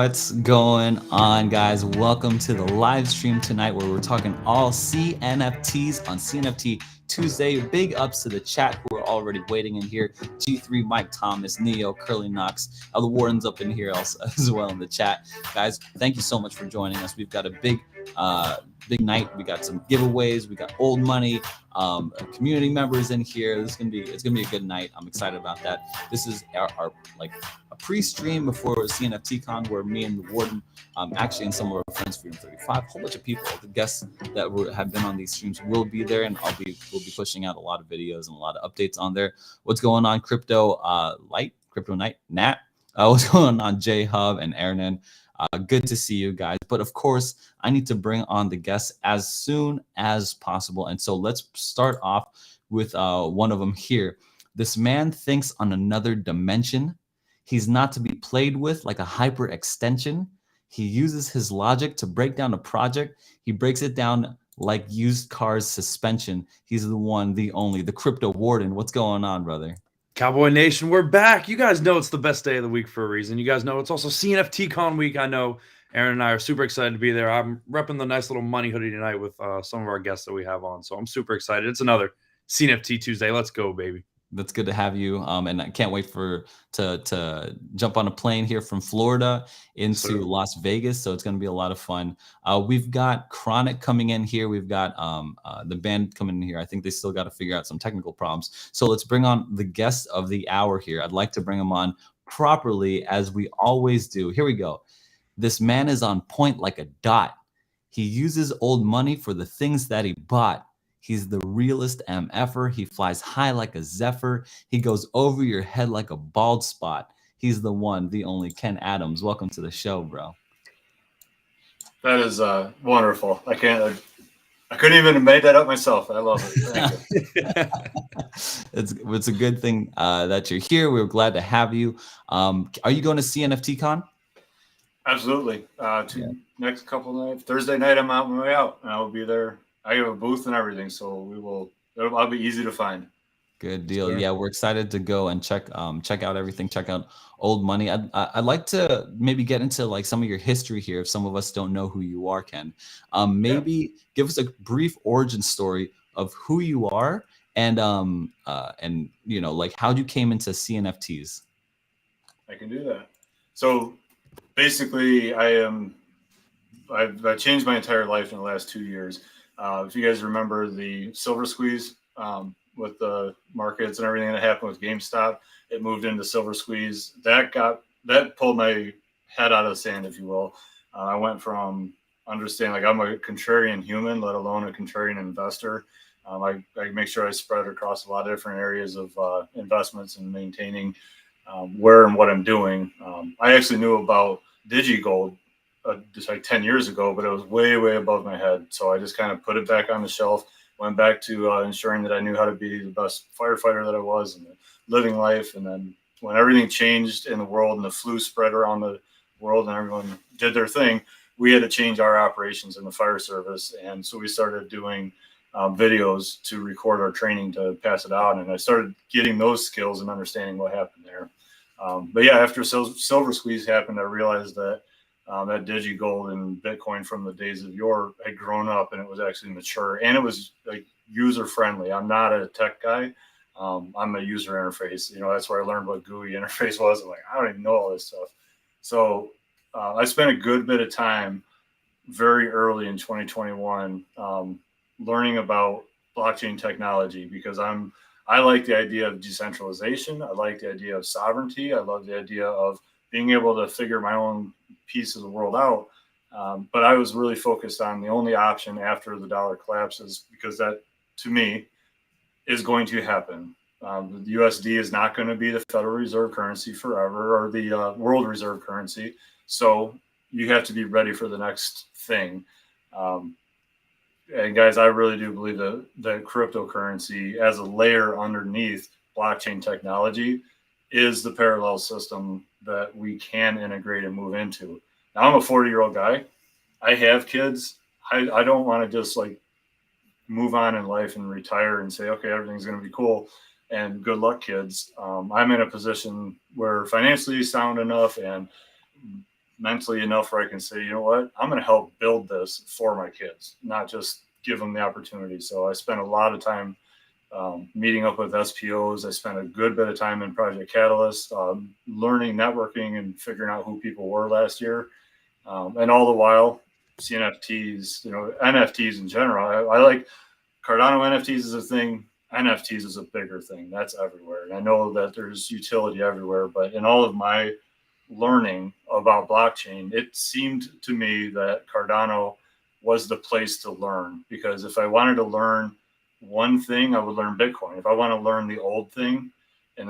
What's going on, guys? Welcome to the live stream tonight where we're talking all CNFTs on CNFT Tuesday. Big ups to the chat who are already waiting in here. G3, Mike Thomas, Neo, Curly Knox, the Warden's up in here also, as well in the chat. Guys, thank you so much for joining us. We've got a big night. We got some giveaways. We got old money, community members in here. It's gonna be a good night. I'm excited about that. This is our like a pre-stream before CNFTcon where me and the Warden, actually and some of our friends, Freedom 35, a whole bunch of people, the guests that have been on these streams will be there, and we'll be pushing out a lot of videos and a lot of updates on there. What's going on, Crypto Crypto Night, Nat? What's going on, J Hub and Ernan? Good to see you guys. But of course, I need to bring on the guests as soon as possible. And so let's start off with one of them here. This man thinks on another dimension. He's not to be played with like a hyper extension. He uses his logic to break down a project. He breaks it down like used cars suspension. He's the one, the only, the Crypto Warden. What's going on, brother? Cowboy Nation, we're back. You guys know it's the best day of the week for a reason. You guys know it's also CNFTcon week. I know Aaron and I are super excited to be there. I'm repping the nice little money hoodie tonight with some of our guests that we have on. So I'm super excited. It's another CNFT Tuesday. Let's go, baby. That's good to have you. And I can't wait to jump on a plane here from Florida into Las Vegas. So it's going to be a lot of fun. We've got Chronic coming in here. We've got the Bandit coming in here. I think they still got to figure out some technical problems. So let's bring on the guest of the hour here. I'd like to bring him on properly as we always do. Here we go. This man is on point like a dot. He uses old money for the things that he bought. He's the realest MFer. He flies high like a zephyr. He goes over your head like a bald spot. He's the one, the only Ken Adams. Welcome to the show, bro. That is wonderful. I couldn't even have made that up myself. I love it. Thank you. It's a good thing that you're here. We're glad to have you. Are you going to CNFTcon? Absolutely. Next couple nights. Thursday night, I'm on my way out, and I will be there. I have a booth and everything, so I'll be easy to find. Good deal. Sure. Yeah, we're excited to go and check out everything. Check out old money. I'd like to maybe get into like some of your history here. If some of us don't know who you are, Ken, give us a brief origin story of who you are and you know, like how you came into CNFTs. I can do that. So basically, I've changed my entire life in the last 2 years. If you guys remember the silver squeeze with the markets and everything that happened with GameStop, it moved into silver squeeze. That pulled my head out of the sand, if you will. I went from understanding like I'm a contrarian human, let alone a contrarian investor. I make sure I spread across a lot of different areas of investments and maintaining where and what I'm doing. I actually knew about DigiGold just like 10 years ago, but it was way, way above my head. So I just kind of put it back on the shelf, went back to ensuring that I knew how to be the best firefighter that I was and living life. And then when everything changed in the world and the flu spread around the world and everyone did their thing, we had to change our operations in the fire service. And so we started doing videos to record our training to pass it out. And I started getting those skills and understanding what happened there. But yeah, after silver squeeze happened, I realized that that DigiGold and Bitcoin from the days of yore had grown up and it was actually mature and it was like user friendly. I'm not a tech guy. I'm a user interface. You know, that's where I learned what GUI interface was. I'm like, I don't even know all this stuff. So I spent a good bit of time very early in 2021 learning about blockchain technology because I'm I like the idea of decentralization. I like the idea of sovereignty. I love the idea of being able to figure my own piece of the world out. But I was really focused on the only option after the dollar collapses, because that, to me, is going to happen. The USD is not going to be the Federal Reserve currency forever, or the world reserve currency. So you have to be ready for the next thing. And guys, I really do believe that cryptocurrency as a layer underneath blockchain technology is the parallel system that we can integrate and move into. Now, I'm a 40-year-old guy. I have kids. I don't want to just like move on in life and retire and say, okay, everything's going to be cool and good luck, kids. I'm in a position where financially sound enough and mentally enough where I can say, you know what, I'm going to help build this for my kids, not just give them the opportunity. So I spent a lot of time meeting up with SPOs. I spent a good bit of time in Project Catalyst, learning networking and figuring out who people were last year. And all the while, CNFTs, NFTs in general. I like Cardano NFTs is a thing. NFTs is a bigger thing. That's everywhere. And I know that there's utility everywhere, but in all of my learning about blockchain, it seemed to me that Cardano was the place to learn, because if I wanted to learn one thing, I would learn Bitcoin. If I want to learn the old thing, and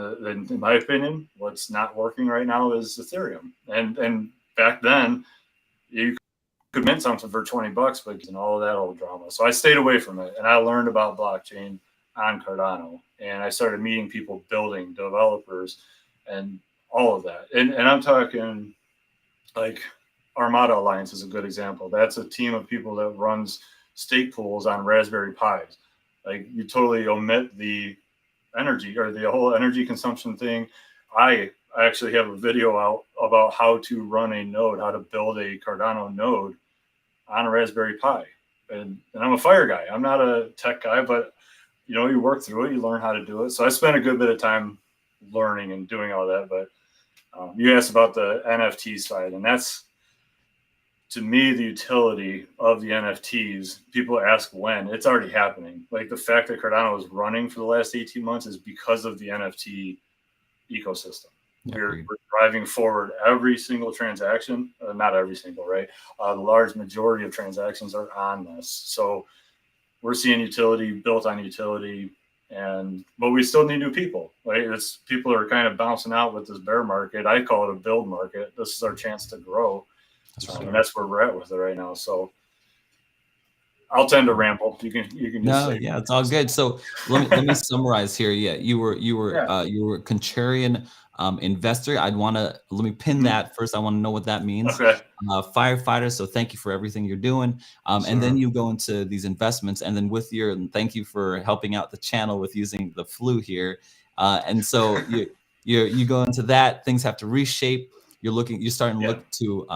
in my opinion, what's not working right now is Ethereum. And back then, you could mint something for $20, but and all of that old drama. So I stayed away from it, and I learned about blockchain on Cardano, and I started meeting people building, developers, and all of that. And I'm talking like Armada Alliance is a good example. That's a team of people that runs stake pools on Raspberry Pis. Like, you totally omit the energy or the whole energy consumption thing. I actually have a video out about how to run a node, how to build a Cardano node on a Raspberry Pi. And I'm a fire guy. I'm not a tech guy, but you work through it, you learn how to do it. So I spent a good bit of time learning and doing all that. But you asked about the NFT side, and that's, to me, the utility of the NFTs. People ask when. It's already happening. Like, the fact that Cardano is running for the last 18 months is because of the NFT ecosystem. Yeah, we're driving forward every single transaction. Not every single, right? The large majority of transactions are on this. So we're seeing utility built on utility, but we still need new people, right? People are kind of bouncing out with this bear market. I call it a build market. This is our chance to grow. And that's where we're at with it right now. So I'll tend to ramble. You can just say. Yeah, it's all good. So let me summarize here. Yeah, you were a contrarian investor. Let me pin that first. I want to know what that means. Okay. Firefighter. So thank you for everything you're doing. And then you go into these investments, and then thank you for helping out the channel with using the flu here. And so you go into that. Things have to reshape. You're starting to look to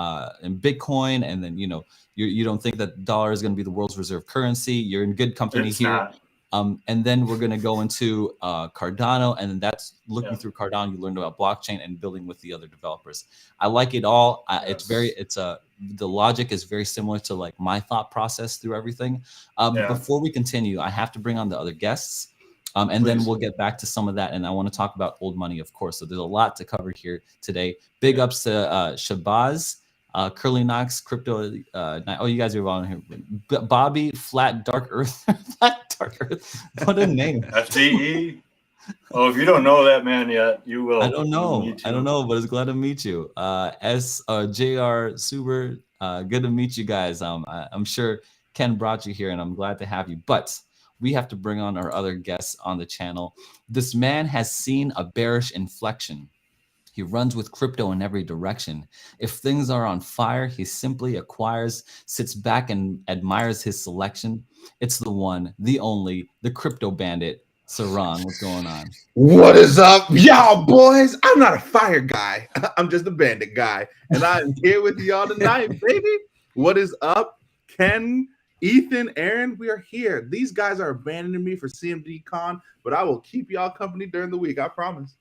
in Bitcoin, and then you don't think that dollar is going to be the world's reserve currency. You're in good company here. And then we're going to go into Cardano, and then that's looking through Cardano. You learned about blockchain and building with the other developers. I like it all. The logic is very similar to like my thought process through everything. Before we continue, I have to bring on the other guests. And then we'll get back to some of that. And I want to talk about old money, of course. So there's a lot to cover here today. Big ups to Shabazz, Curly Knox, Crypto. You guys are on here. Bobby, Flat Dark Earth. Flat Dark Earth. What a name. FTE. Oh, if you don't know that man yet, you will. I don't know, but it's glad to meet you. JR Suber, good to meet you guys. I'm sure Ken brought you here, and I'm glad to have you. But we have to bring on our other guests on the channel. This man has seen a bearish inflection. He runs with crypto in every direction. If things are on fire, he simply acquires, sits back and admires his selection. It's the one, the only, the crypto bandit, Seron. What's going on? What is up, y'all boys? I'm not a fire guy. I'm just a bandit guy. And I'm here with y'all tonight, baby. What is up, Ken, Ethan, Aaron? We are here. These guys are abandoning me for CNFTcon, but I will keep y'all company during the week. I promise.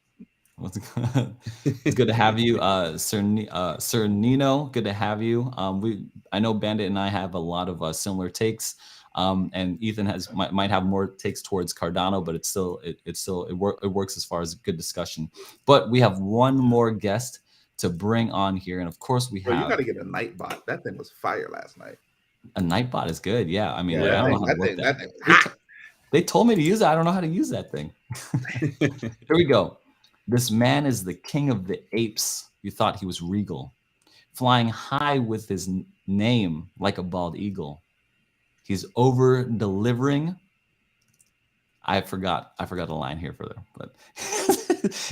It's good to have you, Sir Nino. Good to have you. I know Bandit and I have a lot of similar takes. And Ethan might have more takes towards Cardano, but it works as far as a good discussion. But we have one more guest to bring on here, and of course we Bro, you have got to get a Nightbot. That thing was fire last night. a Nightbot is good. Yeah, I mean, Yeah, I don't know how to work that. They told me to use it. I don't know how to use that thing. Here we go. This man is the king of the apes. You thought he was regal, flying high with his name like a bald eagle. He's over delivering. I forgot the line here further, but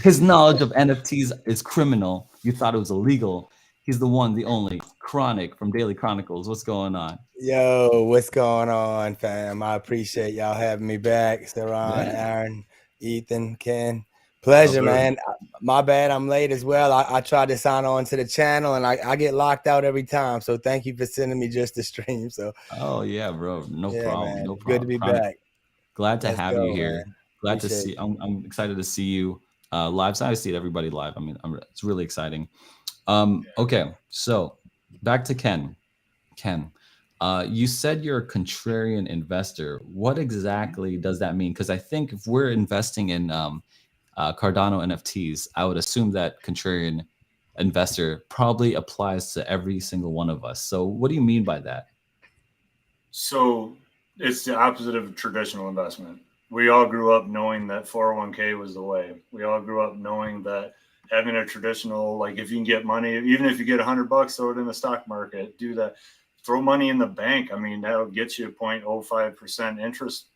his knowledge of NFTs is criminal. You thought it was illegal. He's the one, the only Chronic from Daily Chronicles. What's going on? Yo, what's going on, fam? I appreciate y'all having me back. Seron, Aaron, Ethan, Ken. Pleasure, man. My bad, I'm late as well. I tried to sign on to the channel and I get locked out every time. So thank you for sending me just the stream. So oh yeah, bro. No problem. Man. No problem. Good to be back. Glad to have you here. Man. Glad to see. I'm excited to see you live. So I see everybody live. I mean, it's really exciting. Okay, so back to Ken. Ken, you said you're a contrarian investor. What exactly does that mean? Because I think if we're investing in Cardano NFTs, I would assume that contrarian investor probably applies to every single one of us. So what do you mean by that? So it's the opposite of a traditional investment. We all grew up knowing that 401k was the way. We all grew up knowing that having a traditional, like if you can get money, even if you get $100, throw it in the stock market, do that, throw money in the bank. I mean, that'll get you 0.05% interest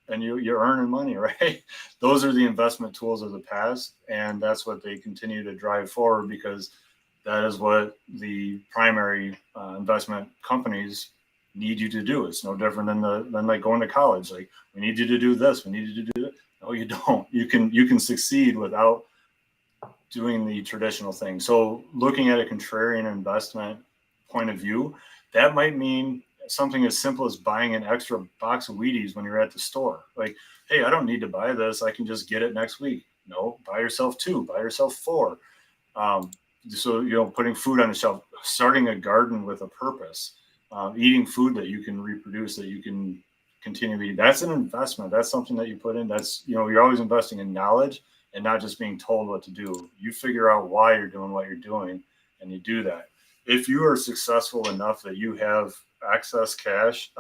and you're earning money, right? Those are the investment tools of the past. And that's what they continue to drive forward because that is what the primary investment companies need you to do. It's no different than like going to college. Like, we need you to do this. We need you to do that. No, you don't. You can succeed without doing the traditional thing. So looking at a contrarian investment point of view, that might mean something as simple as buying an extra box of Wheaties when you're at the store. Like, hey, I don't need to buy this. I can just get it next week. No, buy yourself 2, buy yourself 4. So, putting food on the shelf, starting a garden with a purpose, eating food that you can reproduce, that you can continue to eat. That's an investment. That's something that you put in. That's, you're always investing in knowledge and not just being told what to do. You figure out why you're doing what you're doing and you do that. If you are successful enough that you have excess cash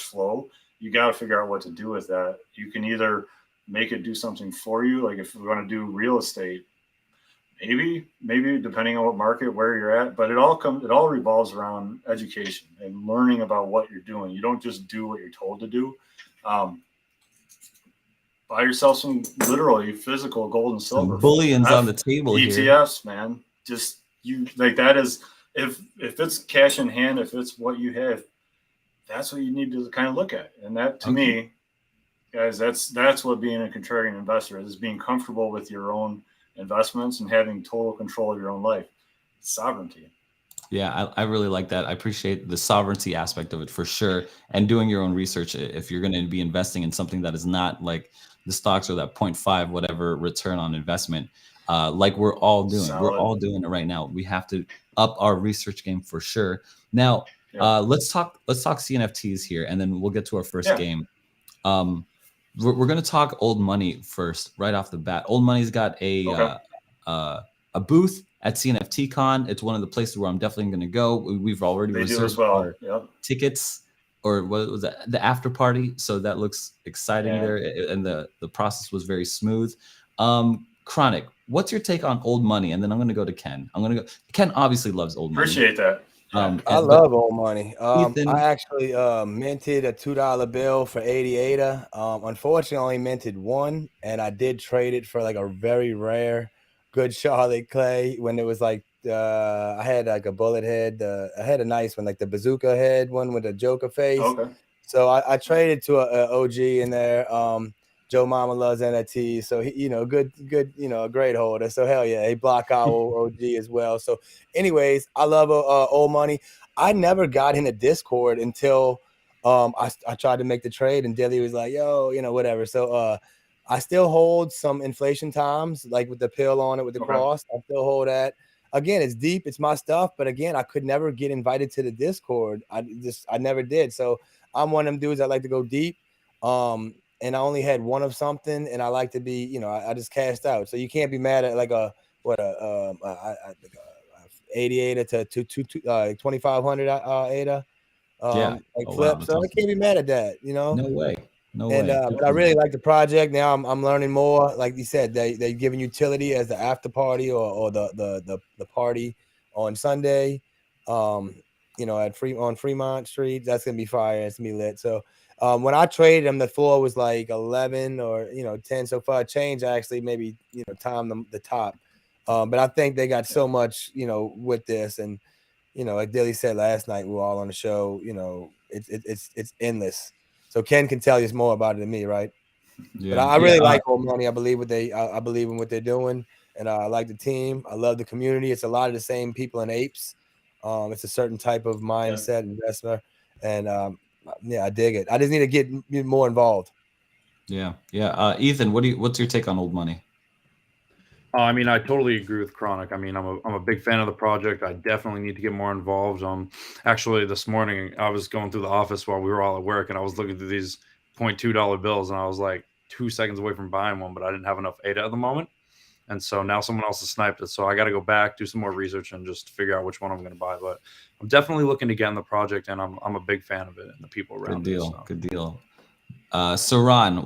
flow, you got to figure out what to do with that. You can either make it do something for you. Like if we're going to do real estate, maybe depending on what market, where you're at, but it all revolves around education and learning about what you're doing. You don't just do what you're told to do. Buy yourself some literally physical gold and silver. Some bullions on the table ETFs, here. man. Just that is, if it's cash in hand, if it's what you have, that's what you need to kind of look at. And that, to me, guys, that's what being a contrarian investor is being comfortable with your own investments and having total control of your own life. Sovereignty. Yeah, I really like that. I appreciate the sovereignty aspect of it for sure. And doing your own research if you're going to be investing in something that is not like the stocks or that 0.5 whatever return on investment, like we're all doing. Solid. We're all doing it right now. We have to up our research game for sure. Now, let's talk CNFTs here, and then we'll get to our first game. We're going to talk old money first, right off the bat. Old money's got a booth at CNFTcon. It's one of the places where I'm definitely going to go. We've already reserved our tickets, or what was that? The after party. So that looks exciting there, and the process was very smooth. Chronic, what's your take on old money? And then I'm going to go to Ken. Ken obviously loves old money. Appreciate that. I love old money. Ethan, I actually minted a $2 bill for 88. Unfortunately, I only minted one, and I did trade it for like a very rare good Charlotte Clay when it was like I had like a bullet head. I had a nice one, like the bazooka head one with a Joker face. Okay. So I traded to a OG in there. Joe Mama loves NFTs, so he, good, a great holder. So hell yeah, he block our OG as well. So, anyways, I love old money. I never got into Discord until I tried to make the trade, and Dilly was like, "Yo, whatever." So I still hold some inflation times, like with the pill on it with the cross. I still hold that. Again, it's deep, it's my stuff, but again, I could never get invited to the Discord. I never did. So I'm one of them dudes that like to go deep. And I only had one of something, and I like to be, you know, I just cashed out. So you can't be mad at like a 88 to 2500 ADA Yeah. like Oh, wow. flip. That's So I awesome. can't be mad at that, you know. No way. No And way. but I really like the project. Now I'm learning more. Like you said, they're giving utility as the after party or the party on Sunday. You know, on Fremont Street. That's gonna be fire. It's gonna be lit. So when I traded them, the floor was like 11 or 10. So far change, I actually maybe time the top. But I think they got so much with this, and like Dilly said last night, we were all on the show. It's endless. So Ken can tell you more about it than me, right? Yeah. But I really like Old Money. I believe I believe in what they're doing, and I like the team. I love the community. It's a lot of the same people in Apes. It's a certain type of mindset investor, and I dig it. I just need to get more involved. Yeah. Ethan, what's your take on Old Money? I mean, I totally agree with Chronic. I mean, I'm a big fan of the project. I definitely need to get more involved. Actually, this morning I was going through the office while we were all at work, and I was looking through these $0.2 bills, and I was like 2 seconds away from buying one, but I didn't have enough ADA at the moment, and so now someone else has sniped it. So I got to go back, do some more research, and just figure out which one I'm going to buy. But I'm definitely looking to get in the project, and I'm a big fan of it and the people around. Good deal. So. Good deal. Seron,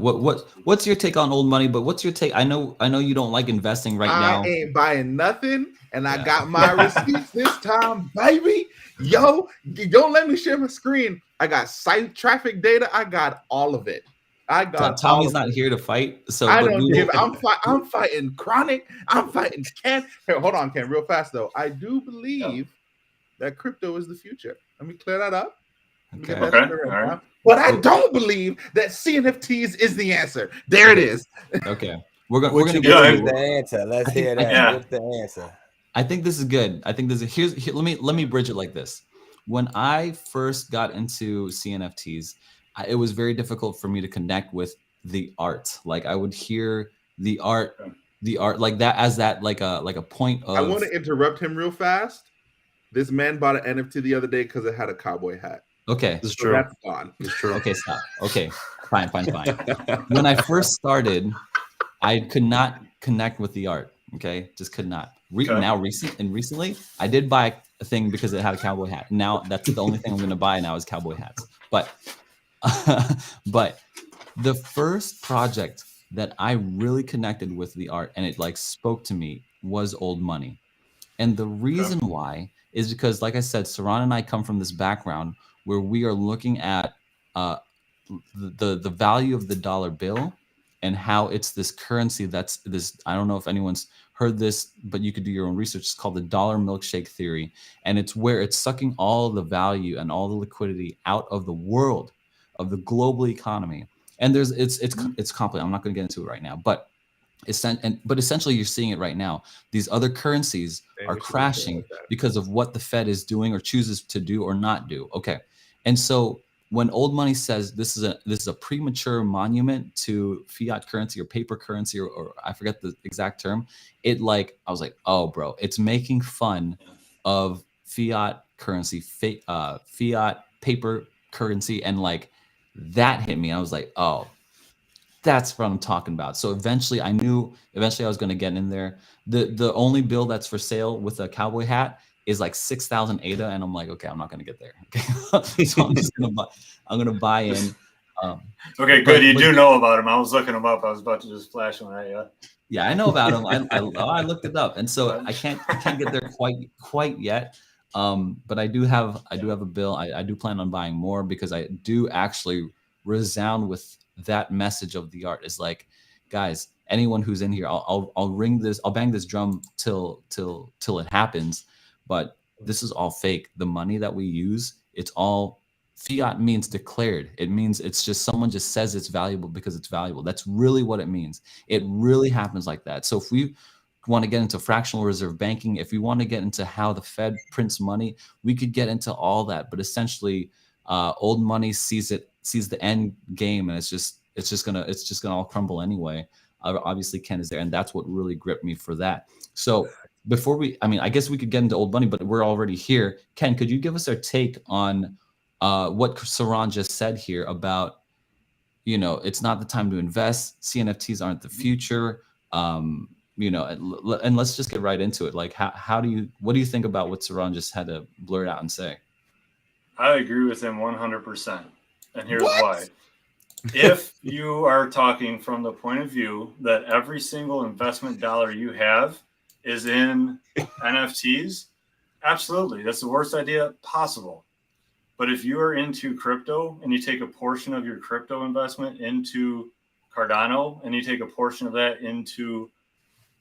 what's your take on Old Money? But what's your take? I know you don't like investing right now. I ain't buying nothing, and I got my receipts this time, baby. Yo, don't let me share my screen. I got site traffic data. I got all of it. I got. Tommy's not here to fight, so I don't give. I'm fighting Chronic. I'm fighting Ken. Here, hold on, Ken, real fast though. I do believe that crypto is the future. Let me clear that up. Okay. All right. But I don't believe that CNFTs is the answer. There it is. Okay. We're gonna get the answer. Let's hear that. What's the answer? I think this is good. I think this is let me bridge it like this. When I first got into CNFTs, it was very difficult for me to connect with the art. Like I would hear the art like that as that like a point of. I want to interrupt him real fast. This man bought an NFT the other day because it had a cowboy hat. Okay. It's true. That's gone. It's true. Okay, stop. Okay, fine. When I first started, I could not connect with the art. Okay, just could not. Recently, I did buy a thing because it had a cowboy hat. Now that's the only thing I'm going to buy now is cowboy hats. But the first project that I really connected with the art and it like spoke to me was Old Money, and the reason why is because, like I said, Seron and I come from this background where we are looking at the value of the dollar bill and how it's this currency that's this. I don't know if anyone's heard this, but you could do your own research. It's called the dollar milkshake theory, and it's where it's sucking all the value and all the liquidity out of the world, of the global economy. And it's complicated. I'm not going to get into it right now, but essentially you're seeing it right now. These other currencies are crashing because of what the Fed is doing or chooses to do or not do. Okay. And so when Old Money says this is a premature monument to fiat currency or paper currency or I forget the exact term, I was like, oh bro, it's making fun of fiat currency, fiat paper currency, and like that hit me. I was like, oh, that's what I'm talking about. So eventually I was going to get in there. The only bill that's for sale with a cowboy hat is like 6,000 ADA, and I'm like, okay, I'm not going to get there. Okay, so I'm just going to buy in. Okay, good. You do know about him. I was looking him up. I was about to just flash him at you. Yeah, I know about him. I looked it up, and so I can't get there quite yet. But I do have a bill. I do plan on buying more because I do actually resound with that message of the art. Is like, guys, anyone who's in here, I'll bang this drum till it happens. But this is all fake. The money that we use, it's all fiat. Means declared. It means it's just someone just says it's valuable because it's valuable. That's really what it means. It really happens like that. So if we want to get into fractional reserve banking, if we want to get into how the Fed prints money, we could get into all that. But essentially, Old Money sees the end game, and it's just gonna all crumble anyway. Obviously, Ken is there, and that's what really gripped me for that. So I guess we could get into Old Money, but we're already here. Ken, could you give us our take on what Seron just said here about, you know, it's not the time to invest. CNFTs aren't the future. You know, and let's just get right into it. Like, what do you think about what Seron just had to blurt out and say? I agree with him 100%. And here's why. If you are talking from the point of view that every single investment dollar you have is in NFTs, absolutely. That's the worst idea possible. But if you are into crypto and you take a portion of your crypto investment into Cardano and you take a portion of that into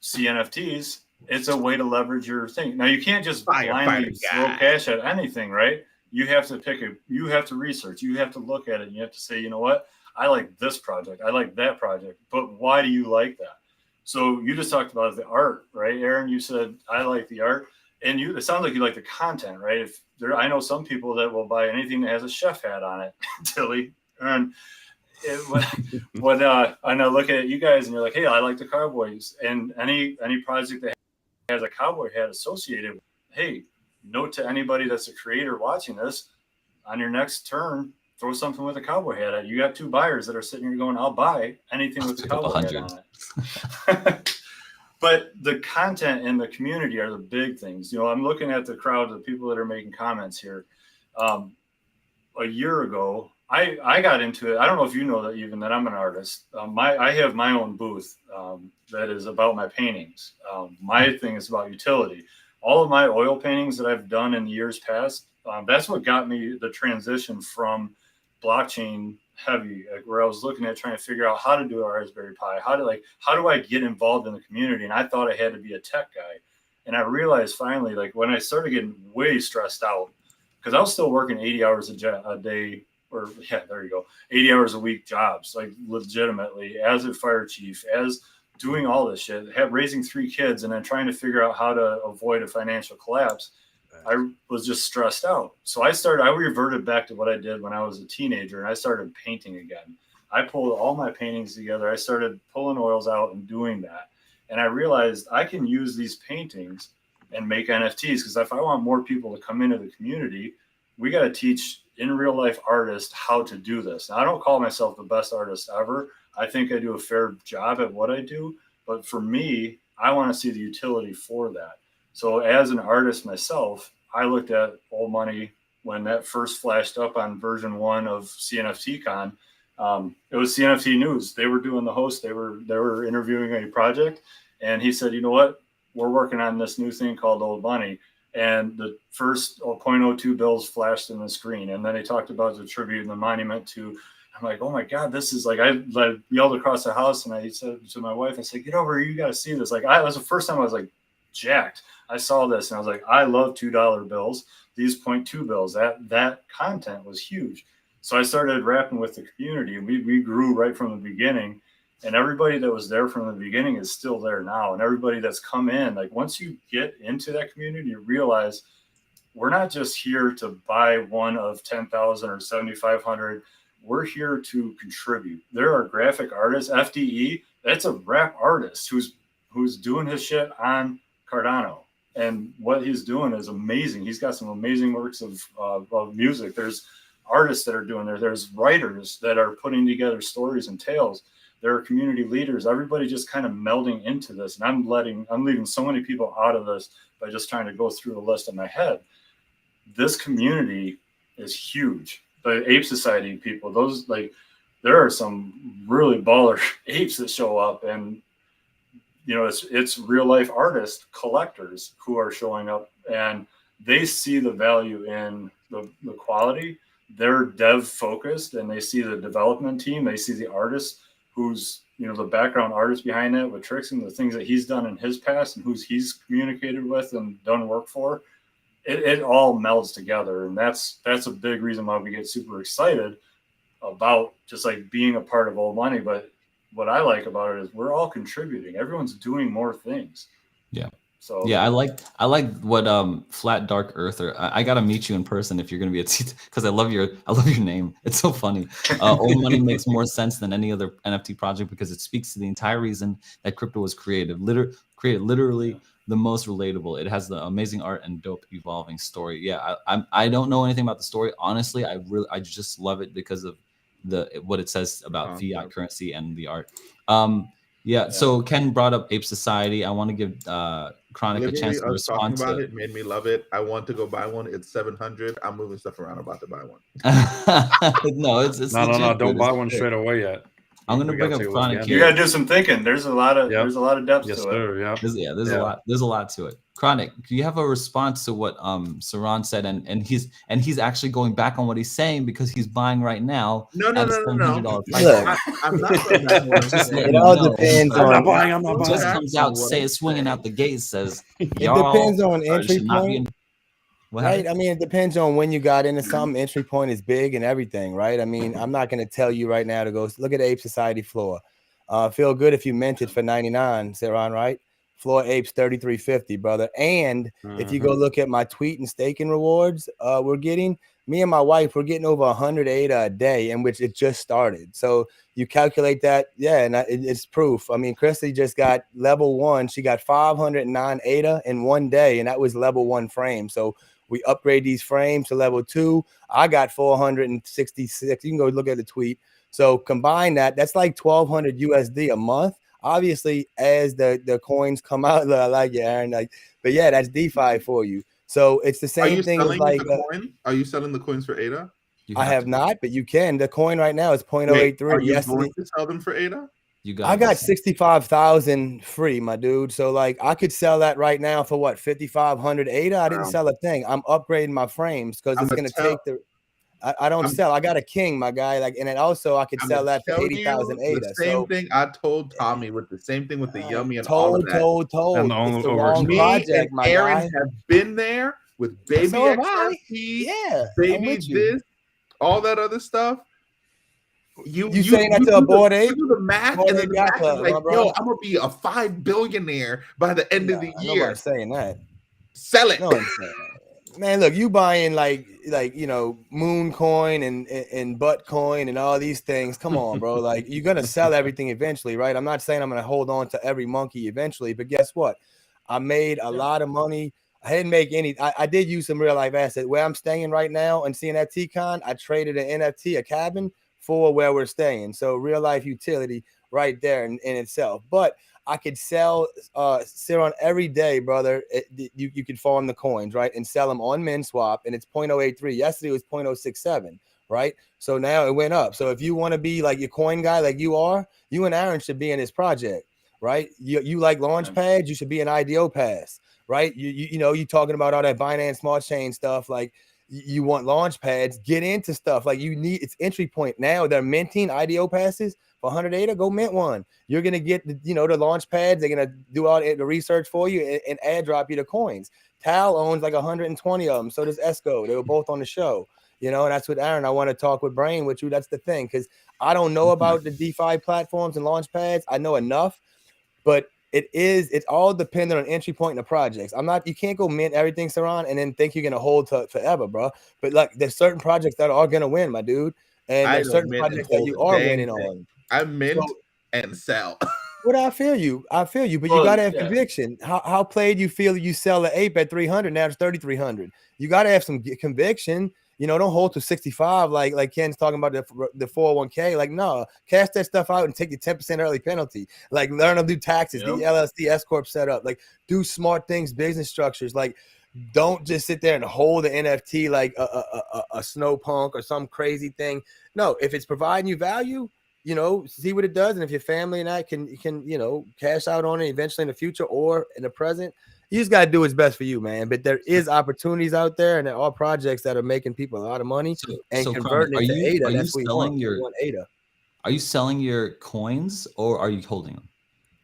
CNFTs, it's a way to leverage your thing. Now, you can't just blindly throw cash at anything, right? You have to you have to research, you have to look at it, and you have to say, you know what? I like this project, I like that project, but why do you like that? So you just talked about the art, right, Aaron? You said, I like the art. And it sounds like you like the content, right? I know some people that will buy anything that has a chef hat on it, Tilly. And when I know, look at you guys and you're like, hey, I like the Cowboys. And any project that has a cowboy hat associated, hey, note to anybody that's a creator watching this, on your next turn, throw something with a cowboy hat on. You got 2 buyers that are sitting here going, I'll buy anything with the cowboy hat on it. But the content and the community are the big things. You know, I'm looking at the crowd, the people that are making comments here. A year ago, I got into it. I don't know if you know that even that I'm an artist. I have my own booth that is about my paintings. My thing is about utility. All of my oil paintings that I've done in years past, that's what got me the transition from blockchain heavy, where I was looking at trying to figure out how to do a Raspberry Pi, how do I get involved in the community? And I thought I had to be a tech guy. And I realized finally, like when I started getting way stressed out, because I was still working 80 hours a day, or yeah, there you go, 80 hours a week jobs, like legitimately as a fire chief, as doing all this shit, raising 3 kids, and then trying to figure out how to avoid a financial collapse. I was just stressed out. So I reverted back to what I did when I was a teenager, and I started painting again. I pulled all my paintings together. I started pulling oils out and doing that. And I realized I can use these paintings and make NFTs, because if I want more people to come into the community, we got to teach in real life artists how to do this. Now, I don't call myself the best artist ever. I think I do a fair job at what I do. But for me, I want to see the utility for that. So as an artist myself, I looked at old money when that first flashed up on version 1 of CNFTcon. It was CNFT News. They were doing the host. They were interviewing a project, and he said, you know what? We're working on this new thing called old money. And the first 0.02 bills flashed in the screen. And then he talked about the tribute and the monument to, I'm like, oh my God, this is like, I yelled across the house, and I said to my wife, I said, get over here. You got to see this. Like, that was the first time I was like jacked. I saw this and I was like, I love $2 bills. These 0.2 bills, that content was huge. So I started rapping with the community, and we grew right from the beginning. And everybody that was there from the beginning is still there now. And everybody that's come in, like once you get into that community, you realize we're not just here to buy one of 10,000 or 7,500. We're here to contribute. There are graphic artists, FDE, that's a rap artist who's doing his shit on Cardano. And what he's doing is amazing. He's got some amazing works of music. There's artists that are doing there. There's writers that are putting together stories and tales. There are community leaders. Everybody just kind of melding into this. And I'm leaving so many people out of this by just trying to go through the list in my head. This community is huge. The Ape Society people, there are some really baller apes that show up, and you know, it's real life artists, collectors who are showing up, and they see the value in the quality. They're dev focused, and they see the development team. They see the artist who's, you know, the background artist behind that with tricks and the things that he's done in his past and who's he's communicated with and done work for. It all melds together. And that's a big reason why we get super excited about just like being a part of Old Money. But what I like about it is we're all contributing. Everyone's doing more things. Yeah. So Yeah, I like what Flat Dark Earther. I gotta meet you in person if you're gonna be at because I love your name. It's so funny. Old Money makes more sense than any other NFT project because it speaks to the entire reason that crypto was created. Literally the most relatable. It has the amazing art and dope evolving story. Yeah, I don't know anything about the story. Honestly, I just love it because of what it says about fiat currency and the art. Yeah, so Ken brought up Ape Society. I want to give Chronic a chance to us talking respond about to. it made me love it. I want to go buy one. It's 700. I'm moving stuff around. About to buy one. No, it's No, legit, don't dude. buy It's one legit. straight away yet. I'm gonna We bring gotta up take a look Chronic again. you here. got to do some thinking. There's a lot of depth Yes, to it. sir. Yeah. There's a lot. There's a lot to it. Chronic, do you have a response to what Seron said? And he's actually going back on what he's saying because he's buying right now No. at a $700 price. Look, I'm not going back on what I'm Just saying. letting it you all know. depends I'm on. not buying. I'm not Go Just buying. back comes on out what I'm swinging out saying. the gate says It y'all depends on entry should not be point. in. What Right. happened? I mean, it depends on when you got into something. Entry point is big and everything, right? I mean, I'm not going to tell you right now to go look at the Ape Society floor. Feel good if you minted for 99, Seron, right? Floor Apes 33.50, brother. And if you go look at my tweet and staking rewards, we're getting me and my wife, we're getting over 100 ADA a day, in which it just started. So you calculate that, yeah, and it's proof. I mean, Christy just got level 1. She got 509 ADA in one day, and that was level 1 frame. So we upgrade these frames to level 2. I got 466. You can go look at the tweet. So combine that, that's like 1,200 USD a month. Obviously, as the coins come out, I like you, Aaron. Like, but yeah, that's DeFi for you. So it's the Are same you thing as selling like the coin? Are you selling the coins for ADA? You I have to. not, but you can. The coin right now is Wait, 0.083. are you Yesterday, going to sell them for ADA? You I got got 65,000 free, my dude. So like I could sell that right now for what 5,500 ADA. I didn't Wow. sell a thing. I'm upgrading my frames because it's I'ma gonna tell- take the. I don't sell. I got a king, my guy. Like, and then also I could I'm sell gonna that for tell 80,000 you ADA. the same So thing I told Tommy with the same thing with the yummy and all of told. that. And the It's the only wrong overexposed. Me project, and my Aaron guy. have been there with baby So have I. XRP, Yeah, I'm baby with you. this, all that other stuff. You saying that to a board ape? You do the math, Bored and then Ape the Yacht math Club, is like, my yo, brother. I'm gonna be a 5 billionaire by the end of the year. Nobody's saying that. Sell it. No one's saying that. Man, look, you buying like you know Moon Coin and Butt Coin and all these things. Come on, bro. Like you're gonna sell everything eventually, right? I'm not saying I'm gonna hold on to every monkey eventually, but guess what? I made a lot of money. I didn't make any. I did use some real life assets. Where I'm staying right now in CNFTcon, I traded an NFT, a cabin, for where we're staying. So real life utility right there in itself. But I could sell Seron every day, brother. You could farm the coins, right? And sell them on MinSwap, and it's 0.083. Yesterday it was 0.067, right? So now it went up. So if you want to be like your coin guy like you are, you and Aaron should be in this project, right? You like launch pads, you should be an IDO pass, right? You know, you talking about all that Binance Smart Chain stuff, like you want launch pads, get into stuff like you need. It's entry point now. They're minting IDO passes for 100 ADA. Go mint one. You're gonna get the launch pads. They're gonna do all the research for you and add drop you the coins. TAL owns like 120 of them. So does Esco. They were both on the show. And that's what Aaron. I want to talk with Brain with you. That's the thing, because I don't know about the DeFi platforms and launch pads. I know enough, but it's all dependent on entry point in the projects. You can't go mint everything, Seron, and then think you're gonna hold to forever, bro. But like there's certain projects that are gonna win, my dude. And there's certain projects that you are winning on. I mint and sell. What I feel you, but you gotta have conviction. How played you feel you sell the ape at 300, now it's 3,300. You gotta have some conviction. Don't hold to 65 like Ken's talking about the 401k. Like, no, cash that stuff out and take your 10% early penalty. Like, learn to do taxes, the LLC S corp setup. Like, do smart things, business structures. Like, don't just sit there and hold the NFT like a snow punk or some crazy thing. No, if it's providing you value, see what it does, and if your family and I can cash out on it eventually in the future or in the present. You just got to do what's best for you, man. But there is opportunities out there, and there are projects that are making people a lot of money and converting it to ADA. That's what you want ADA. Are you selling your coins or are you holding them?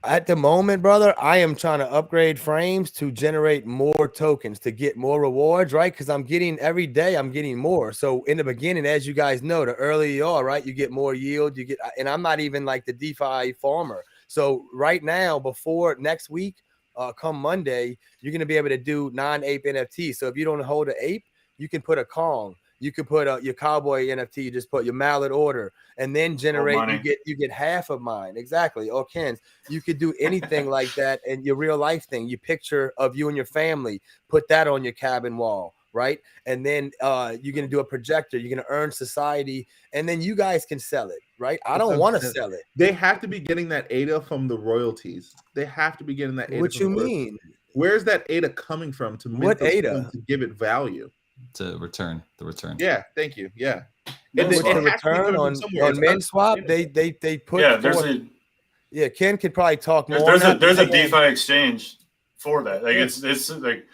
At the moment, brother, I am trying to upgrade frames to generate more tokens to get more rewards, right? Because every day I'm getting more. So in the beginning, as you guys know, the earlier you are, right, you get more yield. And I'm not even like the DeFi farmer. So right now, before next week, come Monday, you're going to be able to do non-ape NFTs. So if you don't hold an ape, you can put a Kong. You can put your cowboy NFT. You just put your mallet order, and then generate. You get half of mine exactly, or Ken's. You could do anything like that, and your real life thing. Your picture of you and your family. Put that on your cabin wall, right? And then you're gonna do a projector. You're gonna earn society, and then you guys can sell it, right? I don't want to sell it. They have to be getting that ADA from the royalties. They have to be getting that ADA. What you mean? Where's that ADA coming from to mint what ADA to give it value? To return the return. Yeah, thank you. Yeah, and the return on MinSwap, they put. Yeah, there's Ken could probably talk more. There's a DeFi exchange for that. Like it's like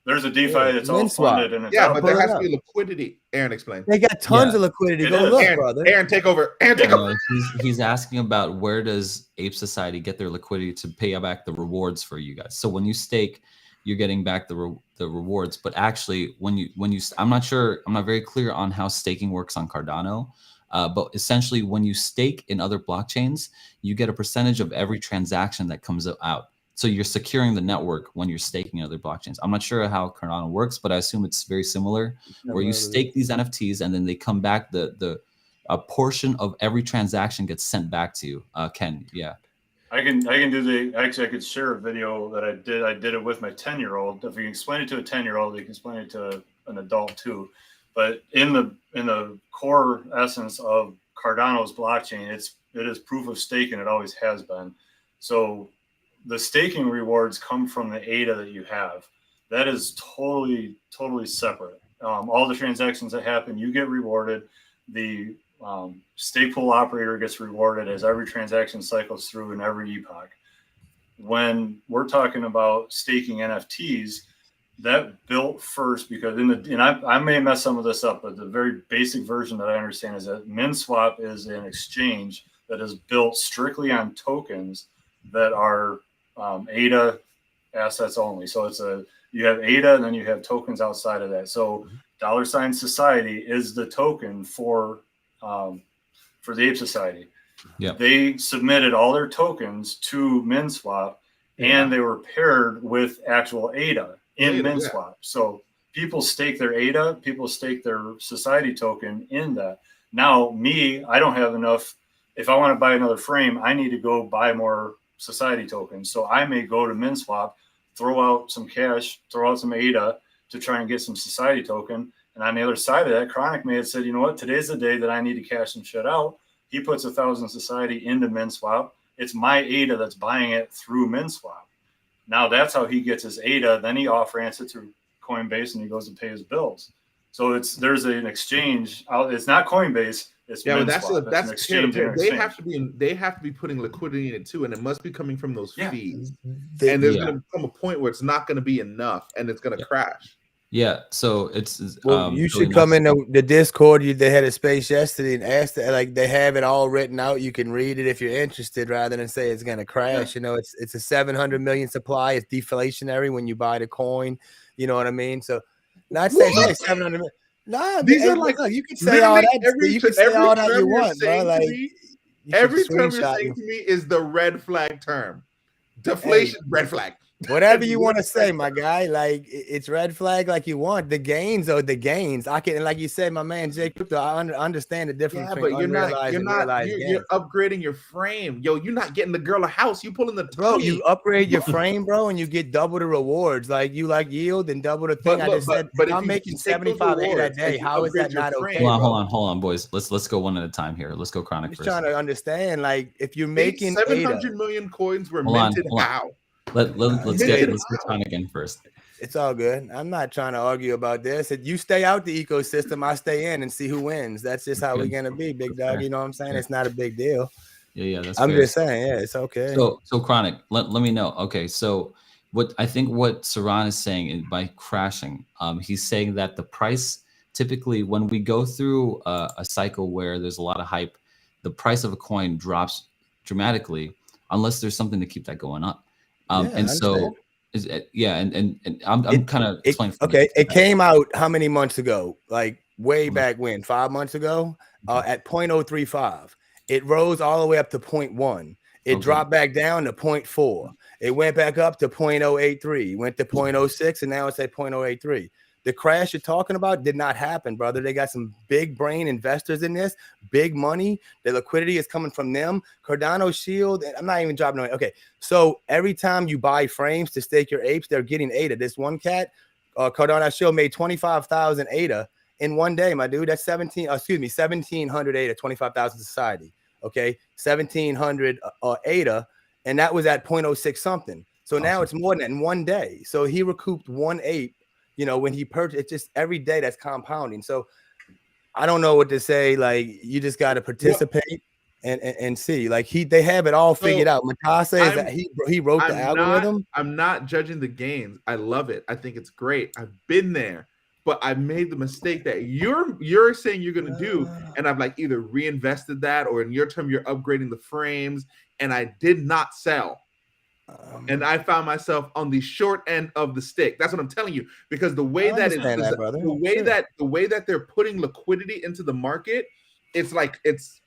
there's a DeFi that's all funded and it's but there has to be liquidity. Aaron, explain. They got tons of liquidity. Go look, brother. Aaron, take over. Aaron, take over. He's asking about where does Ape Society get their liquidity to pay back the rewards for you guys. So when you stake, you're getting back the rewards, but actually when you I'm not very clear on how staking works on Cardano, but essentially when you stake in other blockchains, you get a percentage of every transaction that comes out. So you're securing the network when you're staking in other blockchains. I'm not sure how Cardano works, but I assume it's very similar, where you stake these NFTs and then they come back. A portion of every transaction gets sent back to you. Ken, yeah. I can do I could share a video that I did. I did it with my 10-year-old. If you can explain it to a 10-year-old, you can explain it to an adult too. But in the core essence of Cardano's blockchain, it is proof of stake, and it always has been. So the staking rewards come from the ADA that you have. That is totally separate. All the transactions that happen, you get rewarded. The stake pool operator gets rewarded as every transaction cycles through in every epoch. When we're talking about staking NFTs, that built first because I may mess some of this up, but the very basic version that I understand is that MinSwap is an exchange that is built strictly on tokens that are ADA assets only. So you have ADA and then you have tokens outside of that. So $ Society is the token for the Ape Society. Yeah, they submitted all their tokens to MinSwap, and they were paired with actual ADA in MinSwap. Yeah. So people stake their ADA, people stake their society token in that. Now, I don't have enough. If I want to buy another frame, I need to go buy more society tokens. So I may go to MinSwap, throw out some cash, throw out some ADA to try and get some society token. And on the other side of that, Chronic may have said, you know what, today's the day that I need to cash some shit out. He puts 1,000 society into MinSwap. It's my ADA that's buying it through MinSwap. Now that's how he gets his ADA. Then he off-ramps it through Coinbase and he goes to pay his bills. So there's an exchange. It's not Coinbase. It's MinSwap. That's an exchange. They have to be putting liquidity in it too, and it must be coming from those fees. And there's going to come a point where it's not going to be enough, and it's going to crash. Yeah, so it's you should come in the Discord. They had a space yesterday and asked like they have it all written out. You can read it if you're interested, rather than say it's gonna crash. You know, it's a 700 million supply. It's deflationary when you buy the coin. You know what I mean? So not saying like 700 million. Nah, these are like look, you can say all that. You can say all that you want, bro. Like every term you're saying to me is the red flag term. Deflation, red flag. Whatever you want to say, my guy, like it's red flag like you want. The gains are the gains. I can, like you said, my man Jay Crypto, I understand the difference. Yeah, but you're upgrading your frame. Yo, you're not getting the girl a house. You pulling the bro, you upgrade your frame, bro, and you get double the rewards. Like you like yield and double the thing. But I'm making 75 a day. How is that not okay? Hold on, boys. Let's go one at a time here. Let's go Chronic first. Trying to understand, like if you're making 700 million coins were minted, how? Let's get Chronic in first. It's all good. I'm not trying to argue about this. If you stay out the ecosystem, I stay in and see who wins. That's just how we're gonna be, big dog. You know what I'm saying? It's not a big deal. Yeah, that's I'm fair. just saying, yeah, it's okay. So Chronic, let me know. Okay, so what Seron is saying by crashing, he's saying that the price typically when we go through a cycle where there's a lot of hype, the price of a coin drops dramatically unless there's something to keep that going up. And so, I'm kind of explaining. Okay, it came out how many months ago? Like way back when? 5 months ago? At 0.035, it rose all the way up to 0.1. It Okay. dropped back down to 0.4. It went back up to 0.083, went to 0.06, and now it's at 0.083. The crash you're talking about did not happen, brother. They got some big brain investors in this, big money. The liquidity is coming from them. Cardano Shield, and I'm not even dropping it. Okay, so every time you buy frames to stake your apes, they're getting ADA. This one cat, Cardano Shield, made 25,000 ADA in one day, my dude. That's 1,700 ADA, 25,000 society. Okay, 1,700 ADA, and that was at 0.06 something. So now it's more than that in one day. So he recouped one ape. You know, when he purchased, it's just every day that's compounding. So I don't know what to say. Like, you just got to participate and see. Like, they have it all figured out. Matase is that he wrote the algorithm. I'm not judging the gains. I love it. I think it's great. I've been there, but I made the mistake that you're saying you're gonna do, and I've like either reinvested that or in your term you're upgrading the frames, and I did not sell. And I found myself on the short end of the stick. That's what I'm telling you. Because the way that the way that they're putting liquidity into the market, it's like is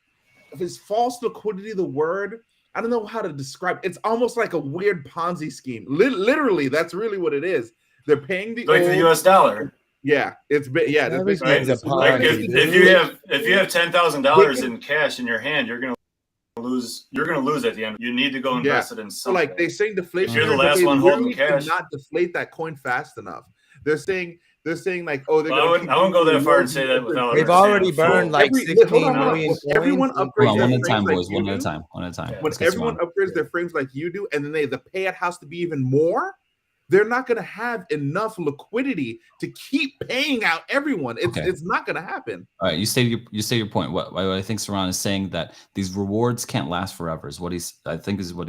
false liquidity the word? I don't know how to describe. It's almost like a weird Ponzi scheme. Literally, that's really what it is. They're paying the US dollar. Yeah, it's right. Like if you have $10,000 in cash in your hand, you're gonna lose at the end. You need to go invest it in something. So like they say deflation. You're the last one holding cash. Not deflate that coin fast enough. They're saying like, oh, I wouldn't go that far and say that without. They've already burned like 16 million. Everyone upgrades one at a time, boys. One at a time. One at a time. When everyone upgrades their frames like you do, and then the payout has to be even more. They're not going to have enough liquidity to keep paying out everyone. It's not going to happen. All right, you say your point. What I think Seron is saying that these rewards can't last forever is what he's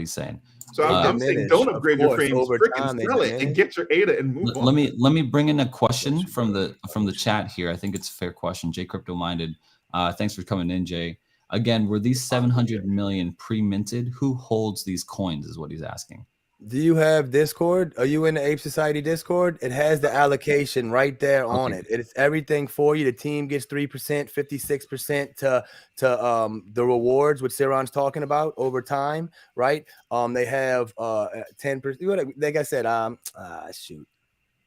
saying. So I'm saying don't upgrade your frames, freaking sell it and get your ADA and move on. Let me bring in a question from the chat here. I think it's a fair question. Jay Crypto Minded. Thanks for coming in, Jay. Again, were these 700 million pre-minted? Who holds these coins is what he's asking. Do you have Discord? Are you in the Ape Society Discord? It has the allocation right there on it. It's everything for you. The team gets 3%, 56% to the rewards, which Seron's talking about over time, right? They have 10%. Like I said, shoot,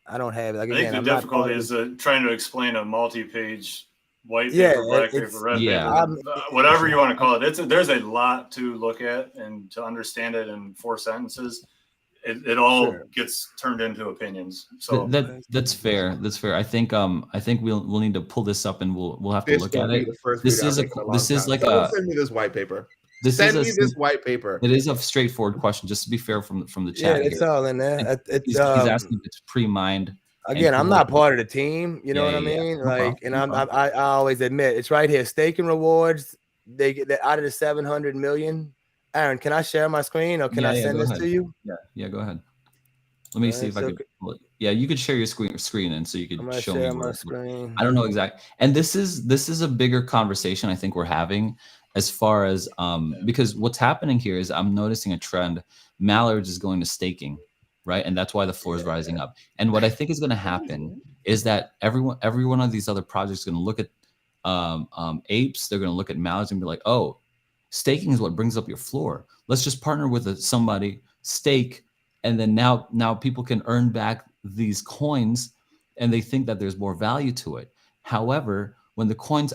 I don't have it. Like, I think the difficulty is trying to explain a multi-page white paper, black paper, red paper, whatever you want to call it. There's a lot to look at and to understand it in 4 sentences. It all gets turned into opinions. So that's fair. That's fair. I think we'll need to pull this up and we'll have to look at it. This is like send me this white paper. Send me this white paper. It is a straightforward question, just to be fair from the chat. Yeah, it's all in there. He's asking if it's pre-mined. Again, I'm not part of the team. You know what I mean? Like, and I always admit it's right here. Staking rewards. They get out of the 700 million. Aaron, can I share my screen or can I send this to you? Yeah, go ahead. Let me see if I could. Yeah, you could share your screen and so you could show me my screen. I don't know exactly. And this is a bigger conversation I think we're having as far as because what's happening here is I'm noticing a trend. Mallards is going to staking, right? And that's why the floor is rising up. And what I think is going to happen is that every one of these other projects is going to look at apes. They're going to look at Mallards and be like, oh, staking is what brings up your floor. Let's just partner with somebody, stake, and then now people can earn back these coins, and they think that there's more value to it. However, when the coins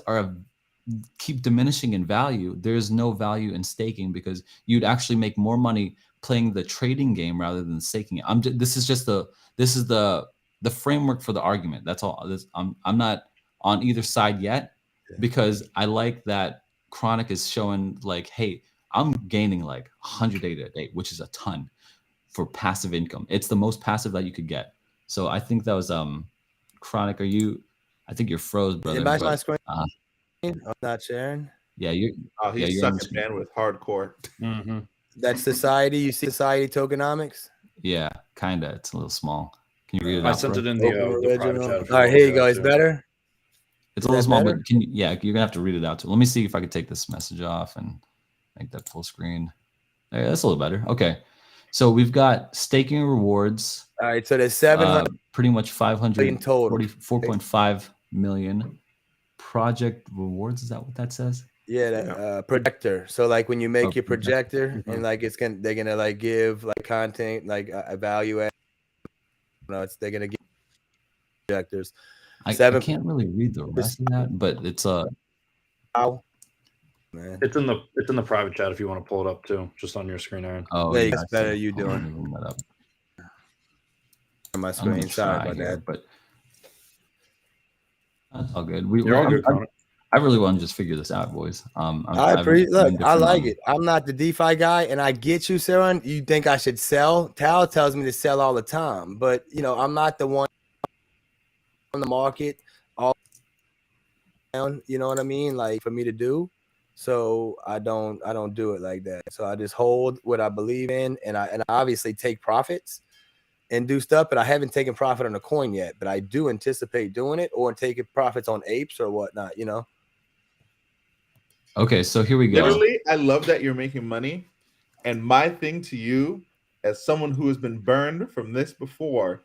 keep diminishing in value, there's no value in staking because you'd actually make more money playing the trading game rather than staking it. This is the framework for the argument. That's all. I'm not on either side yet because I like that Chronic is showing like, hey, I'm gaining like 100 ADA a day, which is a ton for passive income. It's the most passive that you could get. So I think that was Chronic. I think you're froze, brother. Is my screen? I'm not sharing. Yeah, you're sucking bandwidth hardcore. Mm-hmm. That's Society. You see Society tokenomics? Yeah, kinda. It's a little small. Can you read it out? I sent it in the private chat. All right, here you go. It's better. It's a little small, but you're gonna have to read it out too. Let me see if I could take this message off and make that full screen. There, that's a little better. Okay, so we've got staking rewards. All right, so there's 700, pretty much 500 total, 4.5 million project rewards. Is that what that says? Yeah, that projector. So like when you make your projector and like they're gonna like give like content like a value add. They're gonna give projectors. I can't really read the rest of that, but it's man. It's in the private chat if you want to pull it up too, just on your screen, Aaron. Oh, yeah, it's better you doing. That up. On my screen. Sorry about here, that. But that's all good. You're all good, Connor. I really want to just figure this out, boys. I like it. I'm not the DeFi guy, and I get you, Seron. You think I should sell? TAL tells me to sell all the time, but I'm not the one on the market all down. You know what I mean? Like for me to do, so I don't do it like that. So I just hold what I believe in, and I obviously take profits and do stuff, but I haven't taken profit on a coin yet. But I do anticipate doing it or taking profits on apes or whatnot. Okay, so here we go. Literally, I love that you're making money. And my thing to you, as someone who has been burned from this before,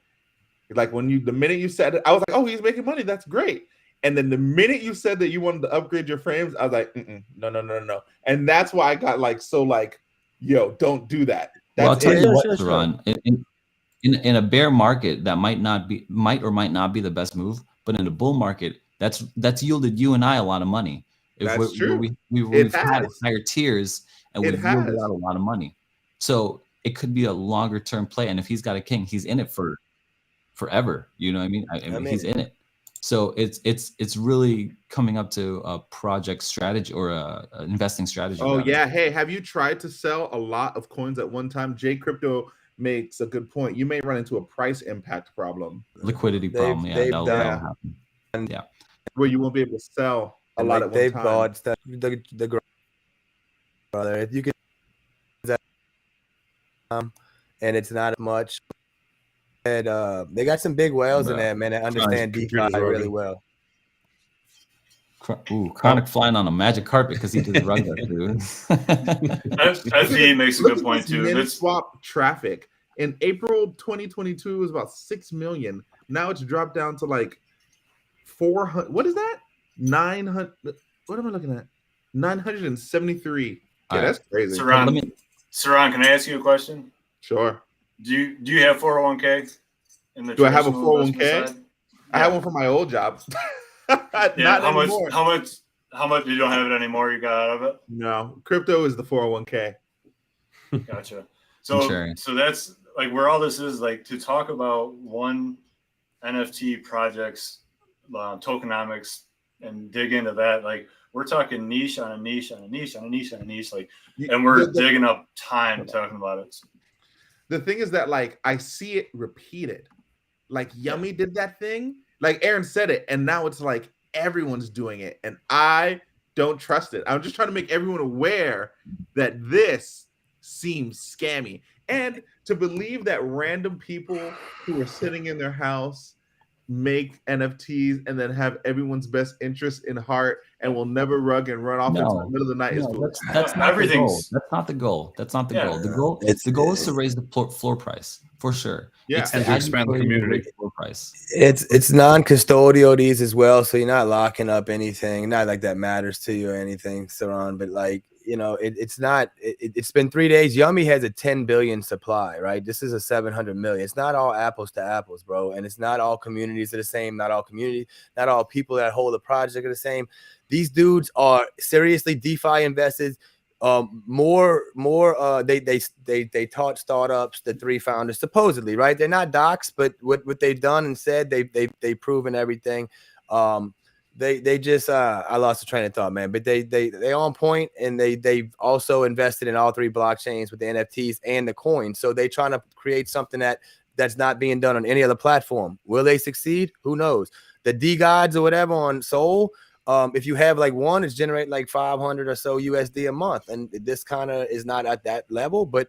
like the minute you said it, I was like, oh, he's making money. That's great. And then the minute you said that you wanted to upgrade your frames, I was like, no. And that's why I got yo, don't do that. Well, I'll tell you what, Seron, in a bear market, that might or might not be the best move, but in a bull market, that's yielded you and I a lot of money. That's true. We've had higher tiers and we've yielded out a lot of money. So it could be a longer term play. And if he's got a king, he's in it for forever. You know what I mean? I mean, he's in it. So it's really coming up to a project strategy or a investing strategy. Oh yeah. Hey, have you tried to sell a lot of coins at one time? J Crypto makes a good point. You may run into a price impact problem. Liquidity problem. That'll happen. Yeah. Where you won't be able to sell a lot at one time. Bought stuff, the brother. If you could, and it's not as much. And they got some big whales in there, man. That understand DeFi really well. Ooh, Chronic flying on a magic carpet because he did rug that, dude. FD makes a good point too. Swap traffic in April 2022 it was about 6 million. Now it's dropped down to like 400. What is that? 900. What am I looking at? 973. Yeah, that's crazy. Seron, can I ask you a question? Sure. Do you have 401k? Do I have a 401k? I have one for my old job. Not anymore. How much you don't have it anymore? You got out of it? No, crypto is the 401k. Gotcha. So that's like where all this is, like to talk about one NFT project's tokenomics and dig into that. Like we're talking niche on a niche on a niche on a niche on a niche, like, and we're digging up time talking about it. The thing is that like I see it repeated. Like Yummy did that thing. Like Aaron said it, and now it's like everyone's doing it, and I don't trust it. I'm just trying to make everyone aware that this seems scammy, and to believe that random people who are sitting in their house make NFTs and then have everyone's best interest in heart and will never rug and run off into the middle of the night is cool. That's not everything. That's not the goal. That's not the goal. The goal is to raise the floor price for sure. Yeah, it's to expand the community. Floor price. It's non-custodial these as well, so you're not locking up anything. Not like that matters to you or anything, Seron, but like it's not. It's been 3 days. Yummy has a 10 billion supply, right? This is a 700 million. It's not all apples to apples, bro, and it's not all communities are the same. Not all not all people that hold the project are the same. These dudes are seriously DeFi investors. They taught startups, the 3 founders, supposedly, right? They're not docs, but what they've done and said, they've proven everything. They just I lost the train of thought, man. But they on point, and they've also invested in all 3 blockchains with the NFTs and the coins. So they trying to create something that's not being done on any other platform. Will they succeed? Who knows? The D gods or whatever on Sol. If you have like one, it's generate like 500 or so USD a month, and this kind of is not at that level, but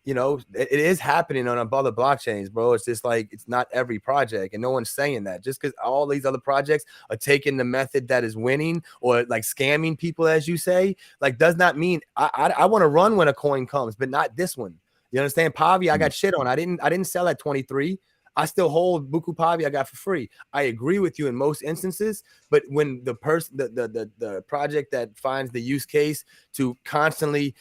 it is happening on other blockchains, bro. It's just like it's not every project, and no one's saying that. Just because all these other projects are taking the method that is winning or like scamming people, as you say, like does not mean I want to run when a coin comes, but not this one. You understand? Pavi, I got shit on. I didn't sell at 23. I still hold Buku Pavi I got for free. I agree with you in most instances, but when the person, the project that finds the use case to constantly,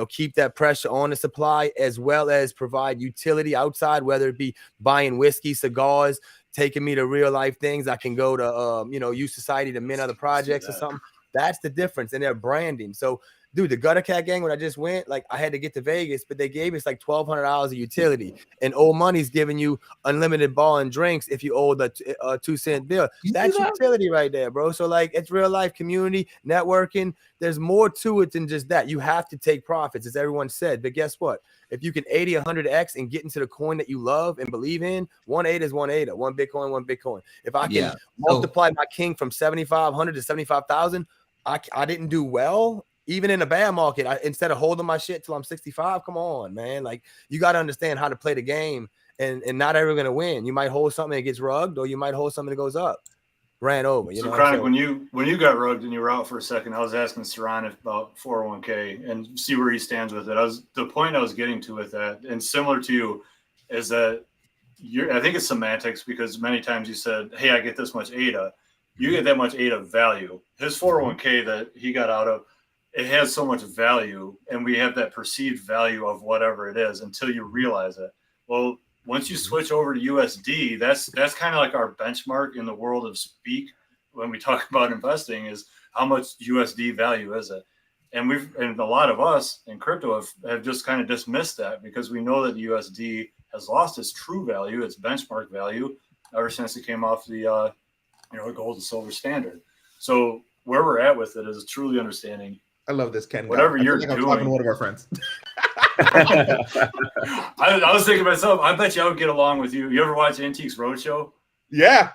keep that pressure on the supply, as well as provide utility outside, whether it be buying whiskey, cigars, taking me to real life things, I can go to, Use Society to mint other projects or something. That's the difference in their branding. So, dude, the Gutter Cat gang, when I just went, like I had to get to Vegas, but they gave us like $1,200 of utility, and Old Money's giving you unlimited bar and drinks if you owe the 2-cent bill. That's utility right there, bro. So like, it's real life community networking. There's more to it than just that. You have to take profits, as everyone said. But guess what? If you can 80, 100x and get into the coin that you love and believe in, 1 ADA is 1 ADA, 1 Bitcoin, 1 Bitcoin. If I can multiply my king from 7,500 to 75,000, I didn't do well. Even in a bad market, instead of holding my shit till I'm 65, come on, man. Like, you got to understand how to play the game, and not everyone's going to win. You might hold something that gets rugged, or you might hold something that goes up, ran over. So Chronic, when you got rugged and you were out for a second, I was asking Seron about 401k and see where he stands with it. The point I was getting to with that, and similar to you, is that I think it's semantics, because many times you said, hey, I get this much ADA. You get that much ADA value. His 401k that he got out of, it has so much value, and we have that perceived value of whatever it is until you realize it. Well, once you switch over to USD, that's kind of like our benchmark in the world of speak when we talk about investing, is how much USD value is it? And a lot of us in crypto have just kind of dismissed that, because we know that the USD has lost its true value, its benchmark value, ever since it came off the gold and silver standard. So where we're at with it is truly understanding. I love this Ken. Whatever you're doing. I'm talking to one of our friends. I was thinking to myself, I bet you I would get along with you. You ever watch Antiques Roadshow? Yeah.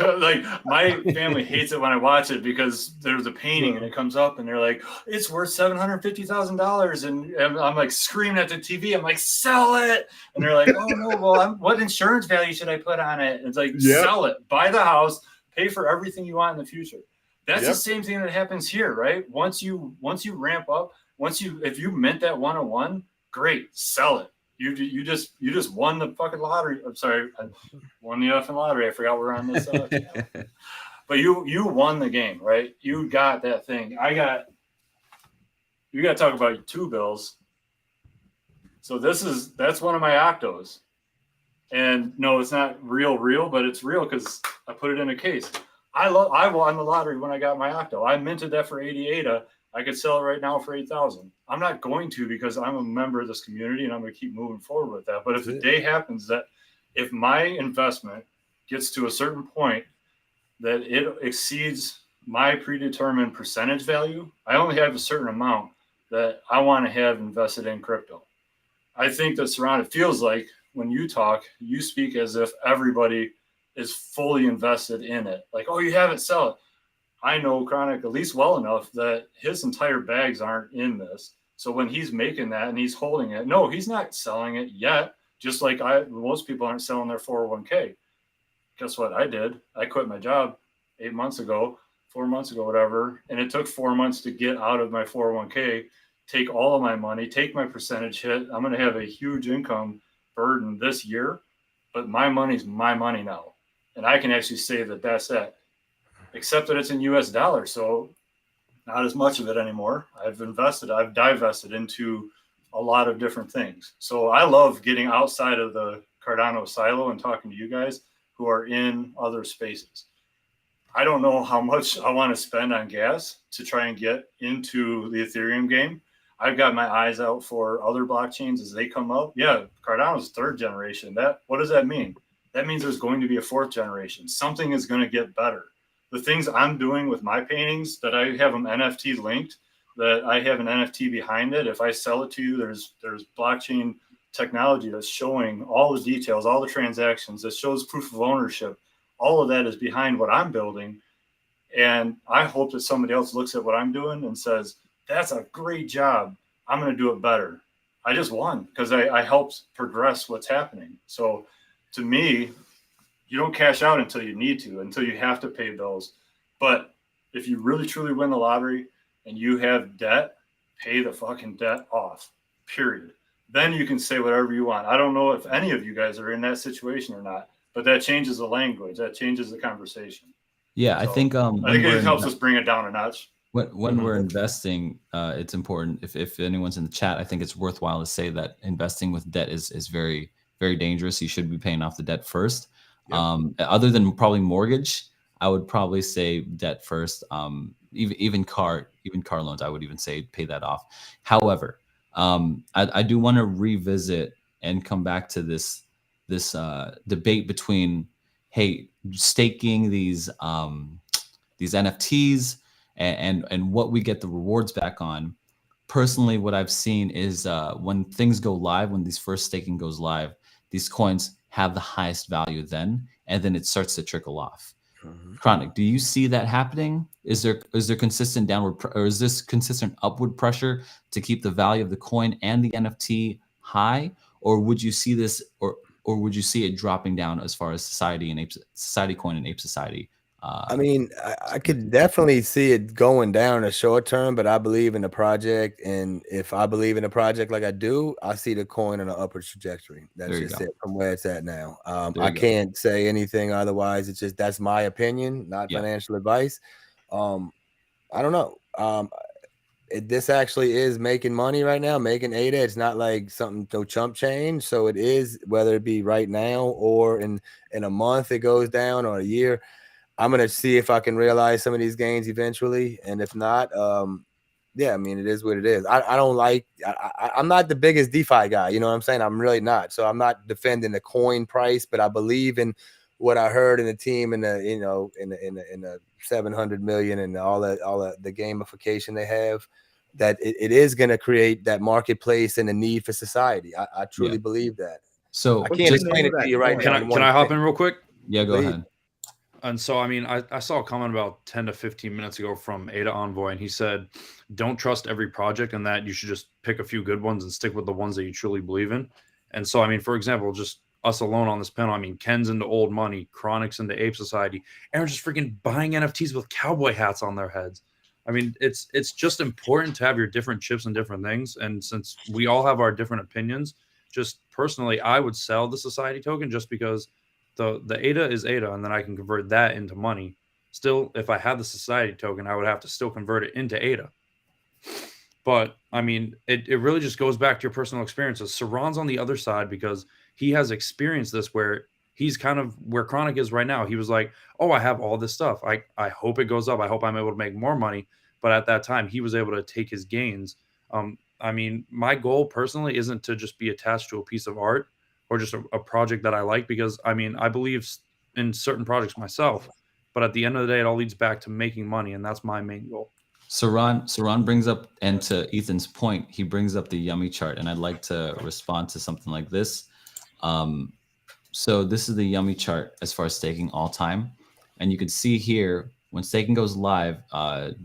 Like, my family hates it when I watch it, because there's a painting and it comes up and they're like, it's worth $750,000, and I'm like screaming at the TV. I'm like, sell it. And they're like, oh no, well, what insurance value should I put on it? And it's like, sell it, buy the house, pay for everything you want in the future. That's the same thing that happens here, right? Once you ramp up, if you mint that 101, great, sell it. You just won the fucking lottery. I'm sorry, I won the effing lottery. I forgot we're on this. But you won the game, right? You got that thing. You got to talk about 2 bills. So that's one of my octos. And no, it's not real, but it's real because I put it in a case. I won the lottery when I got my octo. I minted that for 80 ADA. I could sell it right now for 8,000. I'm not going to, because I'm a member of this community and I'm going to keep moving forward with that. But if the day happens that if my investment gets to a certain point that it exceeds my predetermined percentage value, I only have a certain amount that I want to have invested in crypto. I think that Seron, it feels like when you talk, you speak as if everybody is fully invested in it. Like, oh, you have it, sell it. I know Chronic at least well enough that his entire bags aren't in this. So when he's making that and he's holding it, no, he's not selling it yet. Just like most people aren't selling their 401k. Guess what I did? I quit my job 4 months ago, whatever. And it took 4 months to get out of my 401k, take all of my money, take my percentage hit. I'm going to have a huge income burden this year, but my money's my money now. And I can actually say that that's it, except that it's in US dollars. So not as much of it anymore. I've divested into a lot of different things. So I love getting outside of the Cardano silo and talking to you guys who are in other spaces. I don't know how much I want to spend on gas to try and get into the Ethereum game. I've got my eyes out for other blockchains as they come up. Yeah, Cardano's 3rd generation. What does that mean? That means there's going to be a 4th generation. Something is going to get better. The things I'm doing with my paintings that I have them NFT linked, that I have an NFT behind it. If I sell it to you, there's blockchain technology that's showing all the details, all the transactions, that shows proof of ownership. All of that is behind what I'm building. And I hope that somebody else looks at what I'm doing and says, that's a great job. I'm going to do it better. I just won because I helped progress what's happening. So to me, you don't cash out until you need to, until you have to pay bills. But if you really, truly win the lottery and you have debt, pay the fucking debt off, period. then you can say whatever you want. I don't know if any of you guys are in that situation or not, but that changes the language. That changes the conversation. Yeah, So, I think I think it helps us bring it down a notch. When we're investing, it's important. If anyone's in the chat, I think it's worthwhile to say that investing with debt is very, very dangerous. You should be paying off the debt first. Yep. Other than probably mortgage, I would probably say debt first. Even car loans, I would even say pay that off. However, I do want to revisit and come back to this debate between, hey, staking these NFTs and what we get the rewards back on. Personally, what I've seen is when things go live, when these first staking goes live, these coins have the highest value then, and then it starts to trickle off. Chronic, do you see that happening? Is there consistent downward or is this consistent upward pressure to keep the value of the coin and the NFT high, or would you see this or would you see it dropping down as far as Society Coin and Ape Society? I mean, I could definitely see it going down in the short term, but I believe in the project, and if I believe in the project like I do, I see the coin on an upward trajectory. That's just it from where it's at now. I can't say anything otherwise. It's just that's my opinion, not financial advice. I don't know. This actually is making money right now, making ADA. It's not like something no chump change. So it is, whether it be right now or in a month it goes down, or a year. I'm going to see if I can realize some of these gains eventually. And if not, yeah, I mean, it is what it is. I don't like, I'm not the biggest DeFi guy. You know what I'm saying? I'm really not. So I'm not defending the coin price, but I believe in what I heard in the team and the, you know, in the 700 million and all the gamification they have, that it is going to create that marketplace and the need for society. I truly believe that. So I can't explain it to you right now. Can I hop in real quick? Yeah, go ahead. And so, I mean, I saw a comment about 10 to 15 minutes ago from Ada Envoy, and he said, don't trust every project, and that you should just pick a few good ones and stick with the ones that you truly believe in. And so, I mean, for example, just us alone on this panel, I mean, Ken's into old money, Chronic's into Ape Society, Aaron's just freaking buying NFTs with cowboy hats on their heads. I mean, it's just important to have your different chips and different things. And since we all have our different opinions, just personally, I would sell the Society token just because the ADA is ADA, and then I can convert that into money. Still, if I had the Society token, I would have to still convert it into ADA. But I mean, it really just goes back to your personal experiences. Seron's on the other side because he has experienced this, where he's kind of where Chronic is right now. He was like, oh, I have all this stuff. I hope it goes up. I hope I'm able to make more money. But at that time, he was able to take his gains. I mean, my goal personally isn't to just be attached to a piece of art or just a project that I like, because I mean, I believe in certain projects myself, but at the end of the day, it all leads back to making money. And that's my main goal. Seron brings up, and to Ethan's point, he brings up the Yummy chart, and I'd like to respond to something like this. So this is the Yummy chart as far as staking all time. And you can see here, when staking goes live, end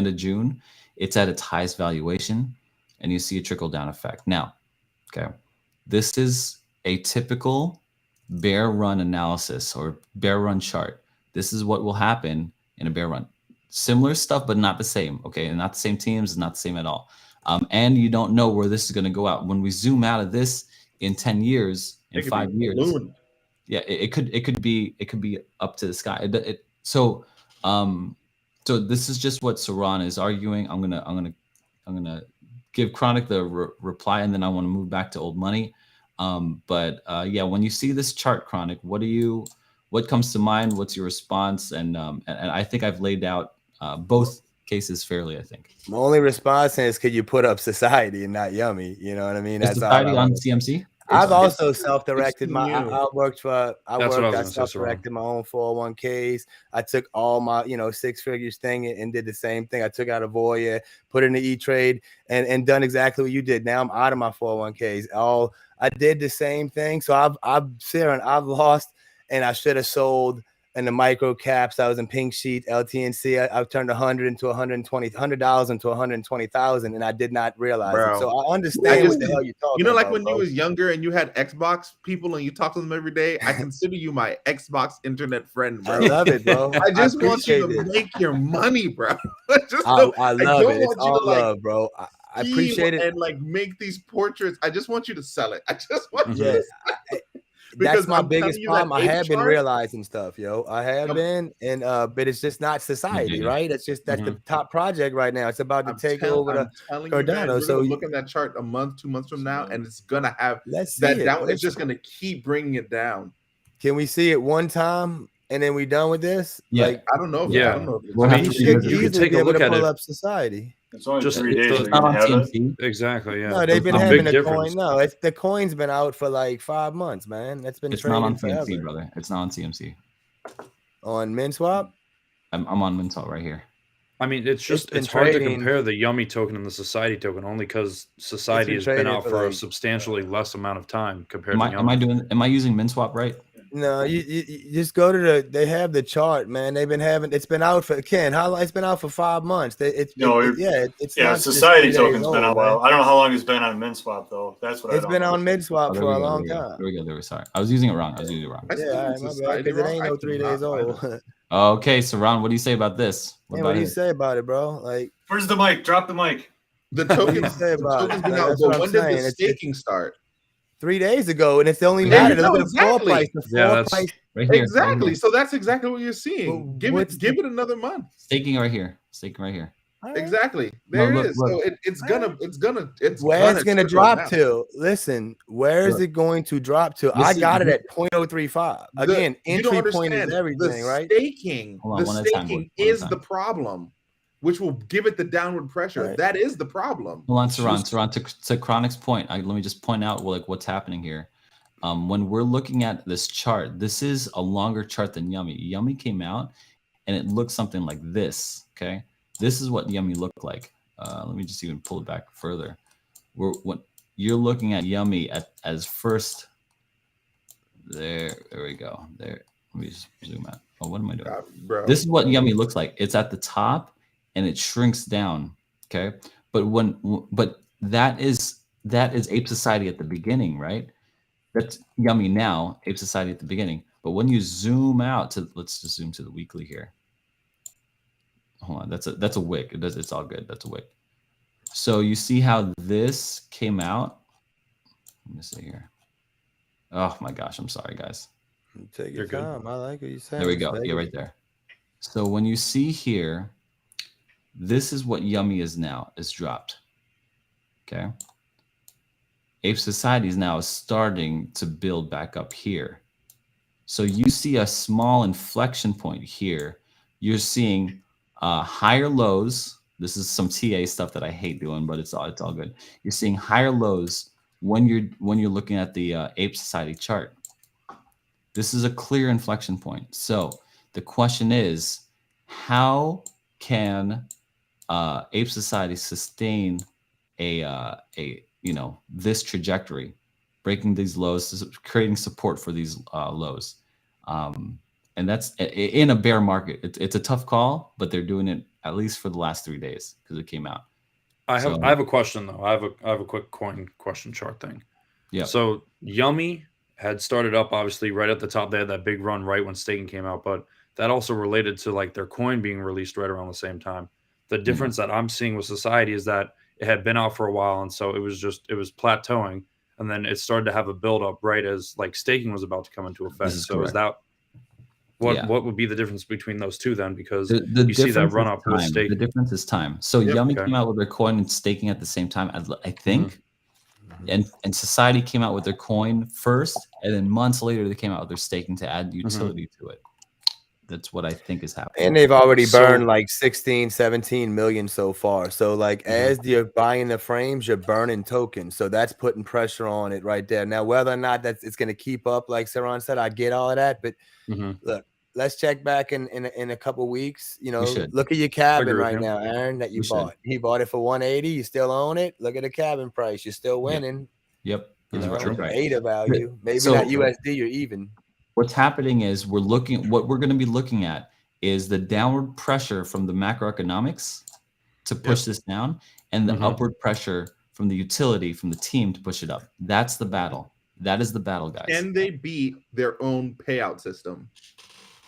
of June, it's at its highest valuation, and you see a trickle down effect. Now, okay, this is a typical bear run analysis or bear run chart. This is what will happen in a bear run. Similar stuff, but not the same. Okay, and not the same teams, not the same at all. And you don't know where this is going to go out. When we zoom out of this in 10 years, in 5 years, yeah, it could be up to the sky. So this is just what Seron is arguing. I'm gonna give Chronic the reply, and then I want to move back to old money. Yeah, when you see this chart, Chronic, what comes to mind? What's your response? And I think I've laid out both cases fairly. I think my only response is, could you put up Society and not Yummy? You know what I mean? That's Society on CMC. I've also self-directed I self-directed my own 401ks. I took all my, 6 figures thing and did the same thing. I took out a Voya, put it in the E-Trade, and done exactly what you did. Now I'm out of my 401ks. I did the same thing. So I've lost, and I should have sold in the micro caps. I was in pink sheet, LTNC. I've turned $100 into $120,000 into $120,000, and I did not realize it. So I understand what the hell you're talking about. Like when you was younger and you had Xbox people and you talk to them every day. I consider you my Xbox internet friend, bro. I love it, bro. I just want you to make your money, bro. I love it. It's all love, bro. I appreciate it. and like make these portraits. I just want you to sell it. I just want you Yeah, to that's my I'm telling biggest you that problem. I ape have been chart- realizing stuff, yo. I have Yep. been, and but it's just not society, Mhm. right? That's the top project right now. It's about to take over I'm the telling you, man, Cardano. we're So gonna look at that chart a month, 2 months from now, and it's gonna have let's see that it. down. It's just gonna keep bringing it down. Can we see it one time and then we done with this? Yeah. Like, I don't know. Yeah. I don't know if it's We'll I have mean, to you revisit should you could easily take be a able look to at pull it. up society. It's only Just 3 days. the- where It's you not can on have it. TMC. Exactly. Yeah. No, they've been A having big the coin. difference. No, it's the coin's been out for like 5 months, man. That's been It's not on trading TMC, forever. brother. It's not on TMC. On MinSwap. I'm on Mintal right here. I mean, it's been hard to trading- compare the Yummy token and the Society token only because Society has been trading out for, for a like, substantially less amount of time compared Am to I Yummy. am I using MinSwap right? No, you just go to they have the chart, man. They've been having, it's been out for, Ken, how long? It's been out for 5 months. It's No, it's Yeah, not just Society 3 days token's been old, out a while. man. I don't know how long it's been on MinSwap though. That's what It's I been don't on know. MinSwap There for we a go, long there we go. time. There we go. There we sorry. I was using it wrong. I still Yeah, use all right, my bad, Society because it wrong. ain't I no 3 days cannot find old. it. Okay, Seron, what do you say about this? What do you say about it, bro? Like, Where's the mic? Drop the mic. The what do you tokens, say the about tokens it? been Like, out, that's but what I'm when did saying. the It's staking start? 3 days ago, and it's the only There matter. you Look go, at the floor exactly. price. The Yeah, floor that's- price. Right here. Exactly. Right So that's exactly what you're seeing. But Give what's it another month. Staking right here. Staking right here. All right. Exactly. No, There look, it is. look. So it's Where's it gonna go drop down. to? Listen, where is Look. it going to drop to? This I is- got it at 0.035. Again, You don't entry point is understand. everything, the right? Staking, Hold on, the one at a time, staking boys, one at a is time. the problem, which will give it the downward pressure. Right. That is the problem. Hold on, It's Seron. just- Seron, to Chronic's point, let me just point out what's happening here. When we're looking at this chart, this is a longer chart than Yummy. Yummy came out, and it looks something like this. Okay, this is what Yummy looked like. Let me just even pull it back further. When you're looking at Yummy as first. There we go. There. Let me just zoom out. Oh, what am I doing? God, bro. This is what Yummy looks like. It's at the top and it shrinks down. Okay, but that is Ape Society at the beginning, right? That's Yummy now, Ape Society at the beginning. But when you zoom out to, let's just zoom to the weekly here. Hold on, that's a wick. It's all good. That's a wick. So you see how this came out. Let me see here. Oh my gosh, I'm sorry, guys. Take your You're good. time. I like what you're saying. There we go. Yeah, right there. So when you see here, this is what Yummy is now. It's dropped. Okay. Ape Society is now starting to build back up here. So you see a small inflection point here. You're seeing higher lows. This is some TA stuff that I hate doing, but it's all good. You're seeing higher lows when you're looking at the Ape Society chart. This is a clear inflection point. So the question is, how can Ape Society sustain this trajectory, breaking these lows, creating support for these lows? And that's in a bear market. It's a tough call, but they're doing it at least for the last 3 days because it came out. I have a question though. I have a quick coin question chart thing. Yeah. So Yummy had started up obviously right at the top. They had that big run right when staking came out, but that also related to like their coin being released right around the same time. The difference that I'm seeing with Society is that it had been out for a while, and so it was plateauing, and then it started to have a build up right as like staking was about to come into effect. Is so correct. is that what would be the difference between those two then? Because the you see that difference run is up with time. staking. The difference is time. So Yep. Yummy Okay. came out with their coin and staking at the same time, I think. And Society came out with their coin first, and then months later they came out with their staking to add utility to it. That's what I think is happening. And they've already So- burned like 16, 17 million so far. So like as you're buying the frames, you're burning tokens. So that's putting pressure on it right there. Now, whether or not it's going to keep up, like Seron said, I get all of that. But look, let's check back in a couple weeks. You know, should. look at your cabin agree with right you. now, Aaron, that you We should. bought. He bought it for 180. You still own it. Look at the cabin price. You're still winning. Yep. You That's know, right. ADA value. Maybe So- not USD, you're even. What's happening is what we're going to be looking at is the downward pressure from the macroeconomics to push this down, and the upward pressure from the utility from the team to push it up. That's the battle. That is the battle, guys. Can they beat their own payout system?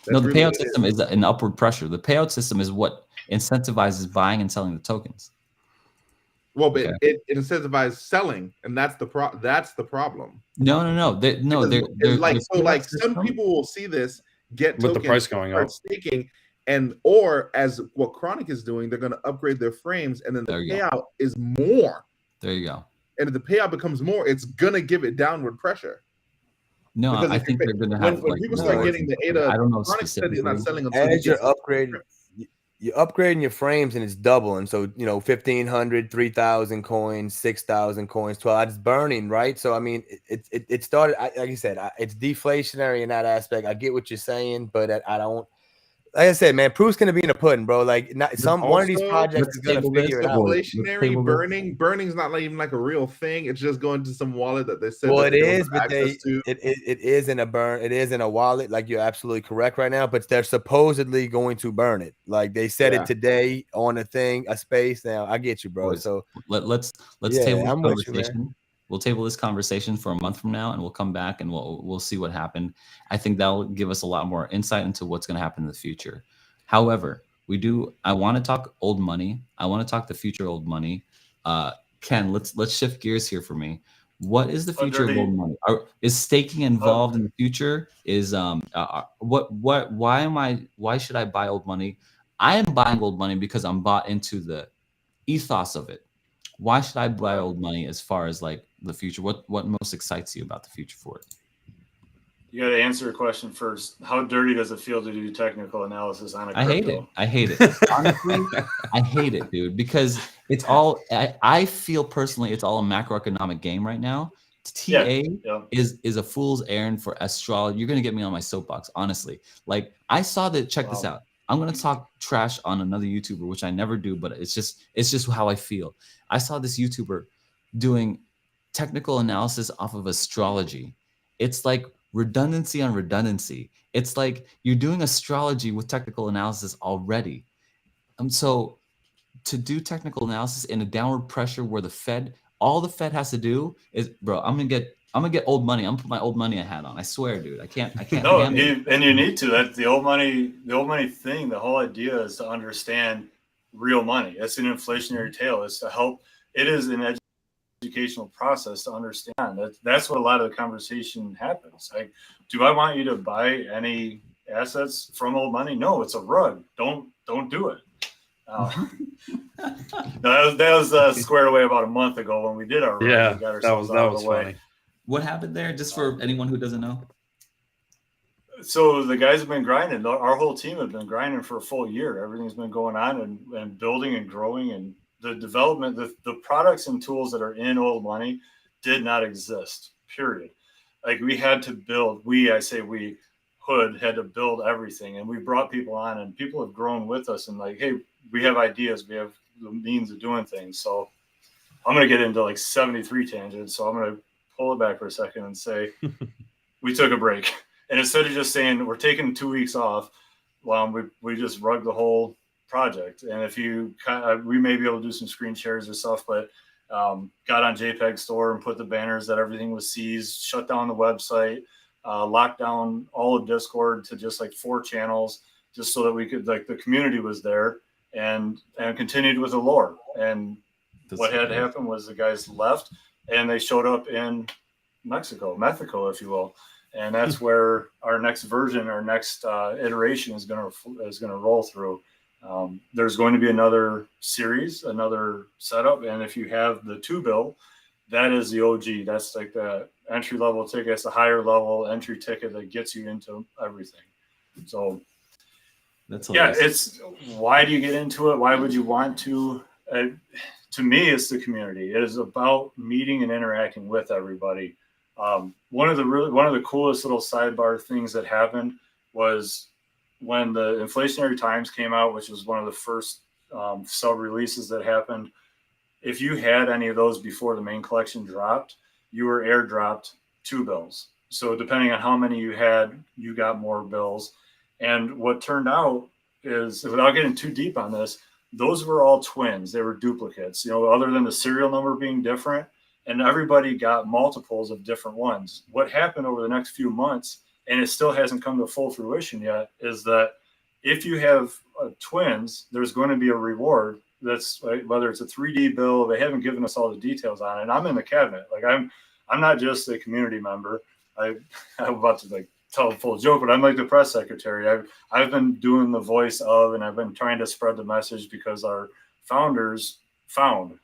No, That's the really payout what it system is an upward pressure. The payout system is what incentivizes buying and selling the tokens. Well, but it incentivizes selling, and that's the problem. No. They're like so. Like system. some people will see this, get with tokens, the price going start up, staking, and or as what Chronic is doing, they're going to upgrade their frames, and then the payout is more. There you go. And if the payout becomes more, it's gonna give it downward pressure. No, because I think they're gonna have when people start getting the ADA. I don't know Chronic said he's not selling until you're upgrading. You're upgrading your frames and it's doubling. So, 1,500, 3,000 coins, 6,000 coins, 12. It's burning, right? So, I mean, it started, like you said, it's deflationary in that aspect. I get what you're saying, but I don't. Like I said, man, proof's gonna be in the pudding, bro. Like one of these projects is gonna figure it out. Inflationary burning's not even like a real thing. It's just going to some wallet that they said. Well, it is, but it is in a burn. It is in a wallet. Like you're absolutely correct right now, but they're supposedly going to burn it. Like they said it today on a space. Now I get you, bro. Boys, so let's table this conversation. We'll table this conversation for a month from now, and we'll come back and we'll see what happened. I think that'll give us a lot more insight into what's going to happen in the future. However, I want to talk old money. I want to talk the future old money. Ken, let's shift gears here for me. What is the future of old money? Is staking involved in the future? Is why should I buy old money? I am buying old money because I'm bought into the ethos of it. Why should I buy old money as far as like the future? What most excites you about the future for it? You got to answer a question first. How dirty does it feel to do technical analysis on a crypto? I hate it. Honestly, I hate it, dude, because it's all, I feel personally, it's all a macroeconomic game right now. TA is a fool's errand for astrology. You're going to get me on my soapbox, honestly. Like I saw that, check this out. I'm going to talk trash on another YouTuber, which I never do, but it's just how I feel. I saw this YouTuber doing technical analysis off of astrology. It's like redundancy on redundancy. It's like you're doing astrology with technical analysis already. So to do technical analysis in a downward pressure where all the Fed has to do is, bro, I'm gonna get old money. I'm gonna put my old money hat on. I swear, dude. I can't. No, and you need to. That's the old money thing. The whole idea is to understand real money. It's an inflationary tale. It's to help. It is an educational process to understand. That's what a lot of the conversation happens. Like, do I want you to buy any assets from old money? No, it's a rug. Don't do it. That was squared away about a month ago when we did our rug. Yeah, we got ourselves that was funny. way. What happened there? Just for anyone who doesn't know. So the guys have been grinding. Our whole team have been grinding for a full year. Everything's been going on and building and growing, and the development, the products and tools that are in old money did not exist, period. Like we had to build, Hood had to build everything, and we brought people on, and people have grown with us and like, hey, we have ideas, we have the means of doing things. So I'm going to get into like 73 tangents. So I'm going to pull it back for a second and say, we took a break. And instead of just saying we're taking 2 weeks off, we just rugged the whole project. And if we may be able to do some screen shares or stuff, but got on JPEG Store and put the banners that everything was seized, shut down the website, locked down all of Discord to just like 4 channels, just so that we could, like, the community was there and continued with the lore. And what had happened was the guys left and they showed up in Mexico, if you will. And that's where our next version, our next iteration is going to roll through. There's going to be another series, another setup. And if you have the 2 bill, that is the OG. That's like the entry level ticket. It's a higher level entry ticket that gets you into everything. So that's it's, why do you get into it? Why would you want to? To me, it's the community. It is about meeting and interacting with everybody. One of the coolest little sidebar things that happened was when the Inflationary Times came out, which was one of the first sub releases that happened. If you had any of those before the main collection dropped, you were airdropped 2 bills. So depending on how many you had, you got more bills. And what turned out is, without getting too deep on this, those were all twins. They were duplicates, other than the serial number being different. And everybody got multiples of different ones. What happened over the next few months, and it still hasn't come to full fruition yet, is that if you have twins, there's going to be a reward that's like, whether it's a 3D bill, they haven't given us all the details on it. And I'm in the cabinet. Like I'm not just a community member. I'm about to like tell a full joke, but I'm like the press secretary. I've been doing the voice of, and I've been trying to spread the message because our founders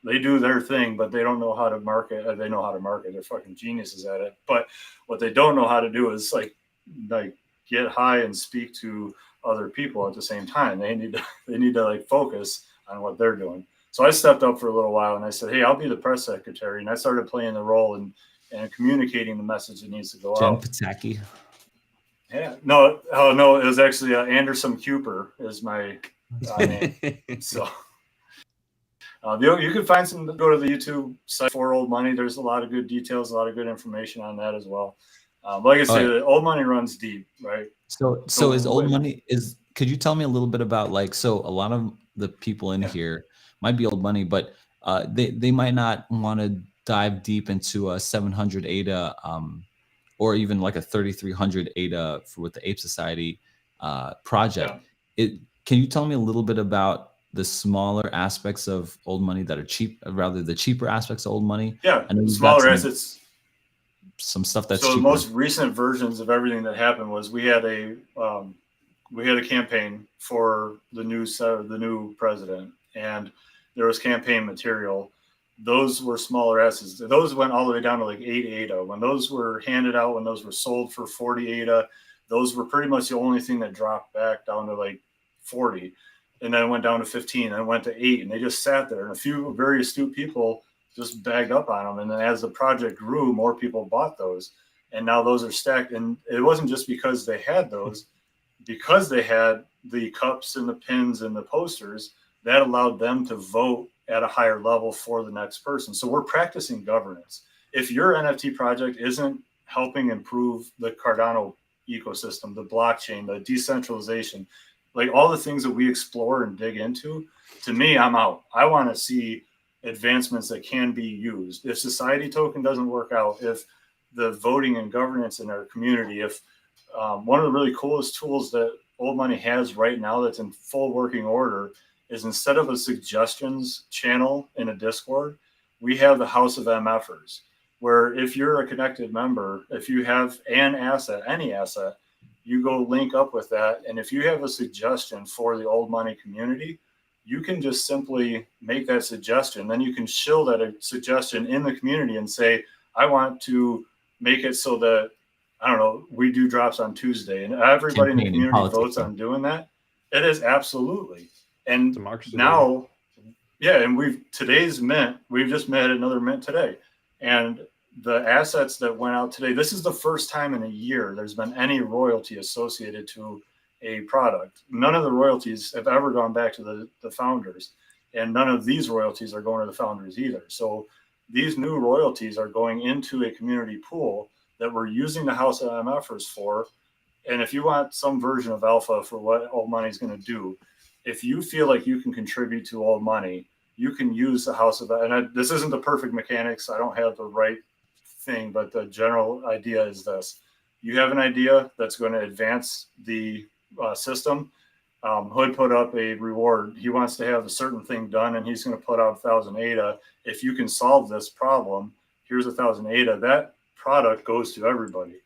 they do their thing, but they don't know how to market. They know how to market. They're fucking geniuses at it. But what they don't know how to do is like get high and speak to other people at the same time. They need to like focus on what they're doing. So I stepped up for a little while and I said, hey, I'll be the press secretary. And I started playing the role and communicating the message that needs to go Jen out. Pataki. Yeah, no, oh no, it was actually Anderson Cooper is my name. So you can find go to the YouTube site for Old Money. There's a lot of good details, a lot of good information on that as well. Like I said, Old Money runs deep, right? So is Old Money could you tell me a little bit about like, so a lot of the people in here might be Old Money, but they might not want to dive deep into a 700 ADA or even like a 3300 ADA with the Ape Society project. Can you tell me a little bit about the smaller aspects of Old Money that are cheap, rather the cheaper aspects of Old Money? Yeah, and smaller assets. Some stuff that's so cheaper. The most recent versions of everything that happened was we had a campaign for the new president, and there was campaign material. Those were smaller assets. Those went all the way down to like 8 ADA. When those were handed out, when those were sold for 40 ADA, those were pretty much the only thing that dropped back down to like 40. And then it went down to 15, and it went to 8, and they just sat there. And a few very astute people just bagged up on them. And then as the project grew, more people bought those. And now those are stacked. And it wasn't just because they had those, because they had the cups and the pins and the posters, that allowed them to vote at a higher level for the next person. So we're practicing governance. If your NFT project isn't helping improve the Cardano ecosystem, the blockchain, the decentralization, like all the things that we explore and dig into, to me, I'm out. I want to see advancements that can be used. If Society Token doesn't work out, if the voting and governance in our community, if one of the really coolest tools that Old Money has right now that's in full working order is, instead of a suggestions channel in a Discord, we have the House of MFers, where if you're a connected member, if you have an asset, any asset, you go link up with that. And if you have a suggestion for the Old Money community, you can just simply make that suggestion. Then you can shill that suggestion in the community and say, I want to make it so that, I don't know, we do drops on Tuesday, and everybody in the community votes on doing that. It is absolutely. And now, and we've just met another mint today. And the assets that went out today, this is the first time in a year there's been any royalty associated to a product. None of the royalties have ever gone back to the founders, and none of these royalties are going to the founders either. So these new royalties are going into a community pool that we're using the House of MFers for. And if you want some version of alpha for what Old Money is going to do, if you feel like you can contribute to Old Money, you can use the House of, this isn't the perfect mechanics. I don't have the right thing, but the general idea is this. You have an idea that's going to advance the system. Hood put up a reward. He wants to have a certain thing done, and he's going to put out 1,000 ADA. If you can solve this problem, here's 1,000 ADA. That product goes to everybody.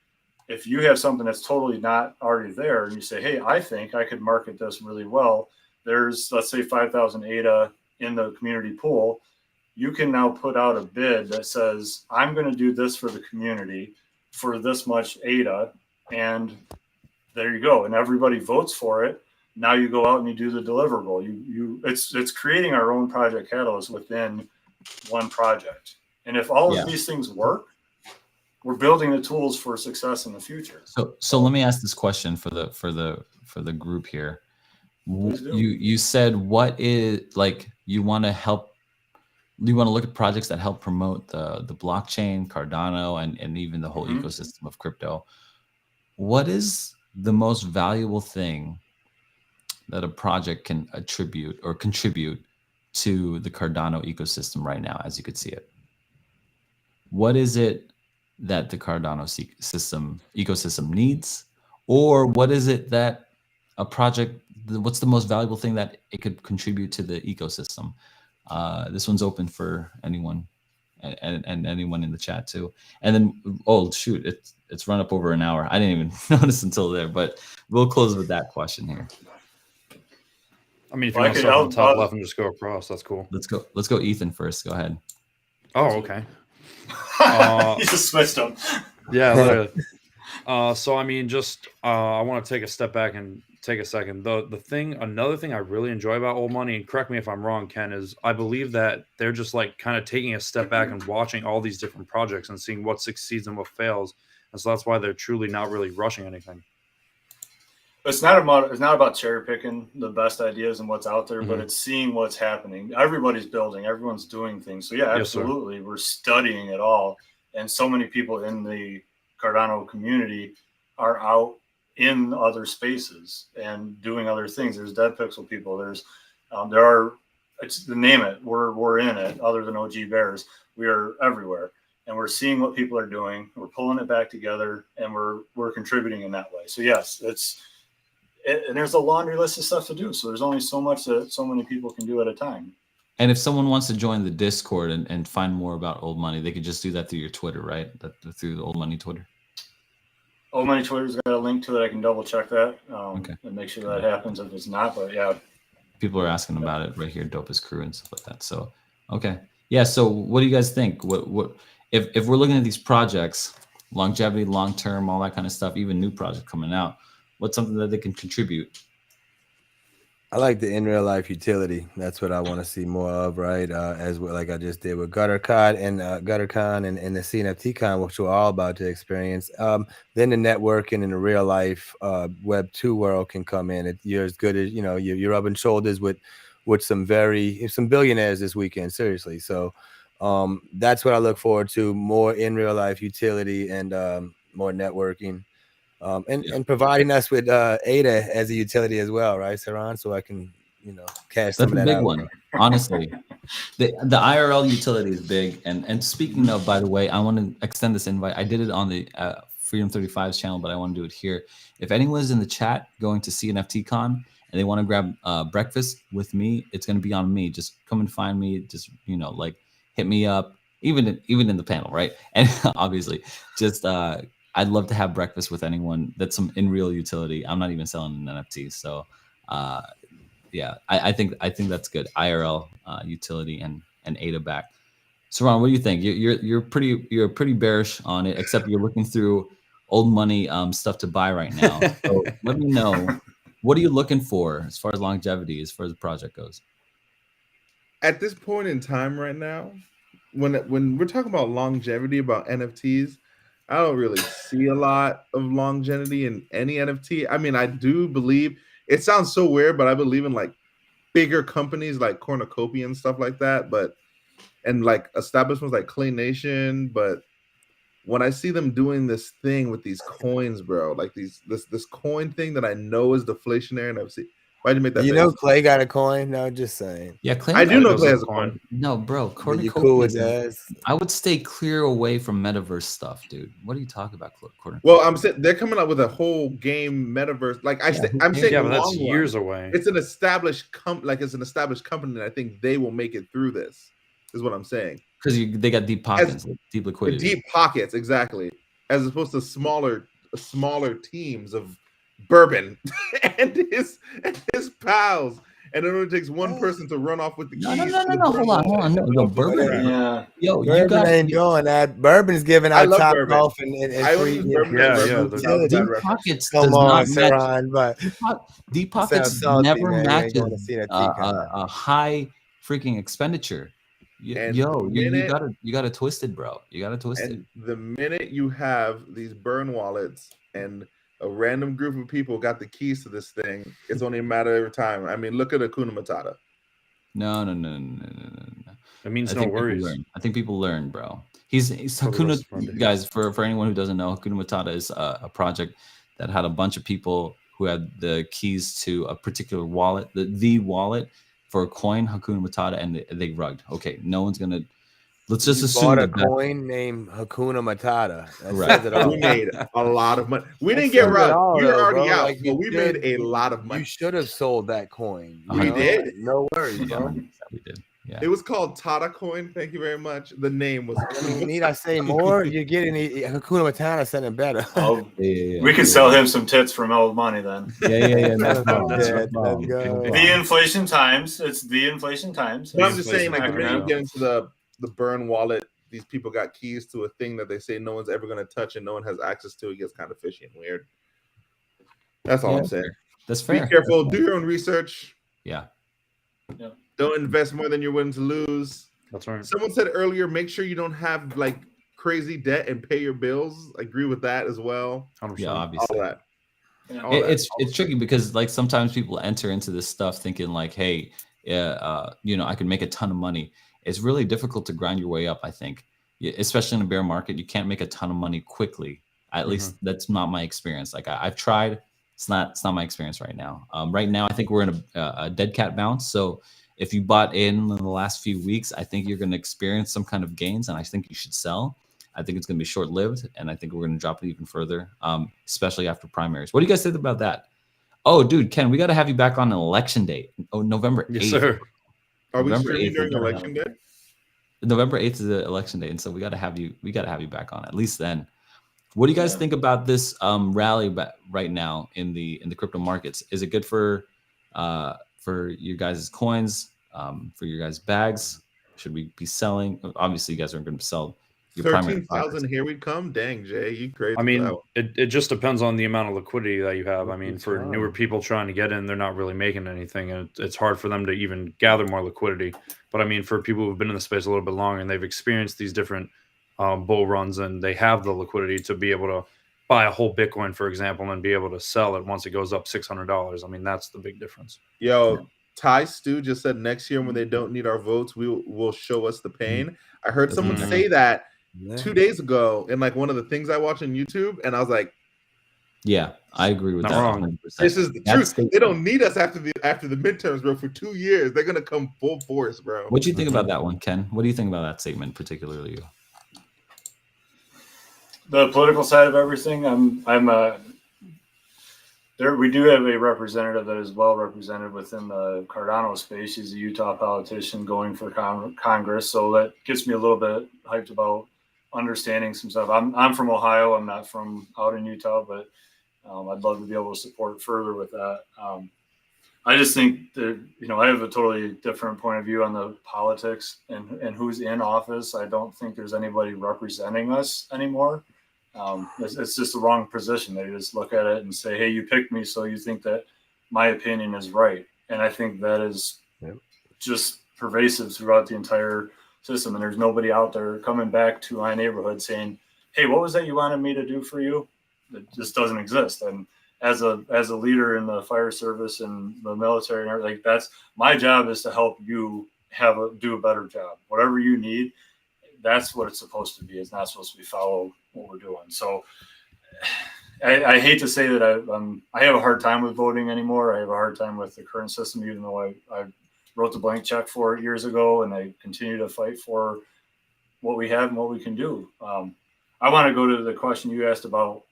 If you have something that's totally not already there, and you say, hey, I think I could market this really well, there's, let's say, 5,000 ADA in the community pool, you can now put out a bid that says, I'm going to do this for the community for this much ADA, and there you go. And everybody votes for it. Now you go out and you do the deliverable. It's creating our own project catalyst within one project. And if all of these things work, we're building the tools for success in the future. So let me ask this question for the group here. You said, what is, like, you want to look at projects that help promote the blockchain, Cardano, and even the whole ecosystem of crypto. What is the most valuable thing that a project can attribute or contribute to the Cardano ecosystem right now, as you could see it? What is it that the Cardano ecosystem needs? Or what is it that a project what's the most valuable thing that it could contribute to the ecosystem? This one's open for anyone, and anyone in the chat too. And then, oh shoot, it's run up over an hour. I didn't even notice until there, but we'll close with that question here. I mean, if you want to start on the top left and just go across, that's cool. Let's go Ethan first. Go ahead. Oh, okay. You just switched them. Yeah, literally. So I mean, just I want to take a step back and take a second. Another thing I really enjoy about Old Money, and correct me if I'm wrong, Ken, is I believe that they're just like kind of taking a step back and watching all these different projects and seeing what succeeds and what fails. And so that's why they're truly not really rushing anything. It's not about cherry picking the best ideas and what's out there, but it's seeing what's happening. Everybody's building, everyone's doing things. So yeah, absolutely, we're studying it all. And so many people in the Cardano community are out in other spaces and doing other things. There's Dead Pixel people. There's name it. We're in it. Other than OG Bears, we are everywhere, and we're seeing what people are doing. We're pulling it back together, and we're contributing in that way. So yes, and there's a laundry list of stuff to do. So there's only so much that so many people can do at a time. And if someone wants to join the Discord and find more about Old Money, they could just do that through your Twitter, right? Through the Old Money Twitter. Old Money Twitter's got a link to it. I can double check that and make sure that happens if it's not. But yeah, people are asking about it right here, Dopest Crew and stuff like that. So okay, yeah. So what do you guys think? What if we're looking at these projects, longevity, long term, all that kind of stuff, even new project coming out? What's something that they can contribute? I like the in real life utility. That's what I want to see more of, right? As well, like I just did with GutterCon and the CNFTcon, which we're all about to experience. Then the networking and the real life Web 2 world can come in. You're as good as you're rubbing shoulders with some billionaires this weekend. Seriously, so that's what I look forward to: more in real life utility and more networking. And providing us with ADA as a utility as well, right, Seron? So I can, cash some of that out. That's a big one, honestly. The IRL utility is big. And speaking of, by the way, I want to extend this invite. I did it on the Freedom 35's channel, but I want to do it here. If anyone's in the chat going to CNFTcon and they want to grab breakfast with me, it's going to be on me. Just come and find me. Just, hit me up, even in the panel, right? And obviously, just I'd love to have breakfast with anyone that's some in real utility. I'm not even selling an NFT. So yeah, I think that's good. IRL utility and ADA back. Seron, what do you think? You're pretty bearish on it, except you're looking through Old Money stuff to buy right now. So let me know, what are you looking for as far as longevity, as far as the project goes? At this point in time right now, when we're talking about longevity, about NFTs, I don't really see a lot of longevity in any NFT. I mean, I do believe, it sounds so weird, but I believe in like bigger companies like Cornucopia and stuff like that, and like establishments like Clay Nation. But when I see them doing this thing with these coins, bro, like this coin thing that I know is deflationary, and I've seen. Why'd you make that? You know, Clay got a coin. No, just saying. Yeah, Clay. I do know Clay has a coin. No, bro. You cool with that? I would stay clear away from metaverse stuff, dude. What are you talking about, Cornucopia? Well, I'm saying they're coming up with a whole game metaverse. Like I'm saying, yeah, but that's years away. It's an established company, and I think they will make it through this. Is what I'm saying. Because they got deep pockets, deep liquidity. Deep pockets, exactly. As opposed to smaller teams of Bourbon and his pals, and it only takes one person to run off with the keys. No, hold on. No, Bourbon. Yeah. Yo, Bourbon ain't doing that. Bourbon's giving out top golf and free. Deep pockets. Come on, Seron, but deep pockets never matches a high freaking expenditure. You got to twist it, bro. You got to twist it. The minute you have these burn wallets and a random group of people got the keys to this thing, it's only a matter of time. I mean, look at Hakuna Matata. No. It means no worries. I think people learn, bro. He's Hakuna, guys, for anyone who doesn't know, Hakuna Matata is a project that had a bunch of people who had the keys to a particular wallet, the wallet for a coin, Hakuna Matata, and they rugged. Okay, no one's gonna Let's just You assume bought a that coin named Hakuna Matata. That Right. says it all. We made a lot of money. We That didn't get says it robbed. all, We were though, already bro. out, Like, but we made should- a lot of You money. should have sold that coin. You We know? did. Like, no worries, Yeah, bro. 100% we did. Yeah. It was called Tata Coin. Thank you very much. The name was. I mean, need I say more? You're getting Hakuna Matata something better. We could sell him some tits for old money then. Yeah. No Let's problem. go. The inflation times. It's the inflation times. But I'm just saying, like, the Not minute gonna you get into the burn wallet, these people got keys to a thing that they say no one's ever going to touch and no one has access to. It gets kind of fishy and weird. That's all Yeah, I'm saying. That's fair. Be careful. That's Do your own research. Yeah. Don't invest more than you're willing to lose. That's right. Someone said earlier, make sure you don't have like crazy debt and pay your bills. I agree with that as well. 100%. Yeah, All obviously. that. Yeah. All that. It's tricky because like sometimes people enter into this stuff thinking like, hey, I can make a ton of money. It's really difficult to grind your way up, I think. Especially in a bear market, you can't make a ton of money quickly. At least that's not my experience. Like I've tried, it's not my experience right now. Right now, I think we're in a dead cat bounce. So if you bought in the last few weeks, I think you're going to experience some kind of gains, and I think you should sell. I think it's going to be short-lived, and I think we're going to drop it even further, especially after primaries. What do you guys think about that? Oh, dude, Ken, we got to have you back on election day. Oh, November 8th. Yes, sir. Are we November streaming 8th, during we gotta election day? November 8th is the election day, and so we got to have you back on at least then. What do you guys think about this rally right now in the crypto markets? Is it good for you guys' coins, for your guys' bags? Should we be selling? Obviously, you guys aren't going to sell your primary 13,000. Here we come. Dang, Jay, you crazy. I mean, for it just depends on the amount of liquidity that you have. I mean, Good for job. newer people trying to get in, they're not really making anything, and it's hard for them to even gather more liquidity. But I mean, for people who've been in the space a little bit longer and they've experienced these different bull runs, and they have the liquidity to be able to buy a whole Bitcoin, for example, and be able to sell it once it goes up $600. I mean, that's the big difference. Yo, Ty Stu just said next year when they don't need our votes, will show us the pain. I heard someone say that 2 days ago in like one of the things I watch on YouTube, and I was like, yeah, I agree with Not that. wrong. 100%. this is the truth. They don't need us after the midterms, bro. For 2 years, they're gonna come full force, bro. What do you think about that one, Ken? What do you think about that statement, particularly? The political side of everything, we do have a representative that is well represented within the Cardano space. He's a Utah politician going for Congress, so that gets me a little bit hyped about understanding some stuff. I'm from Ohio. I'm not from out in Utah, but I'd love to be able to support further with that. I just think that, I have a totally different point of view on the politics and who's in office. I don't think there's anybody representing us anymore. It's just the wrong position. They just look at it and say, hey, you picked me, so you think that my opinion is right. And I think that is just pervasive throughout the entire system. And there's nobody out there coming back to my neighborhood saying, hey, what was that you wanted me to do for you? It just doesn't exist. And as a leader in the fire service and the military and everything, that's my job, is to help you do a better job. Whatever you need, that's what it's supposed to be. It's not supposed to be follow what we're doing. So I hate to say that I have a hard time with voting anymore. I have a hard time with the current system, even though I wrote the blank check for it years ago, and I continue to fight for what we have and what we can do. I want to go to the question you asked about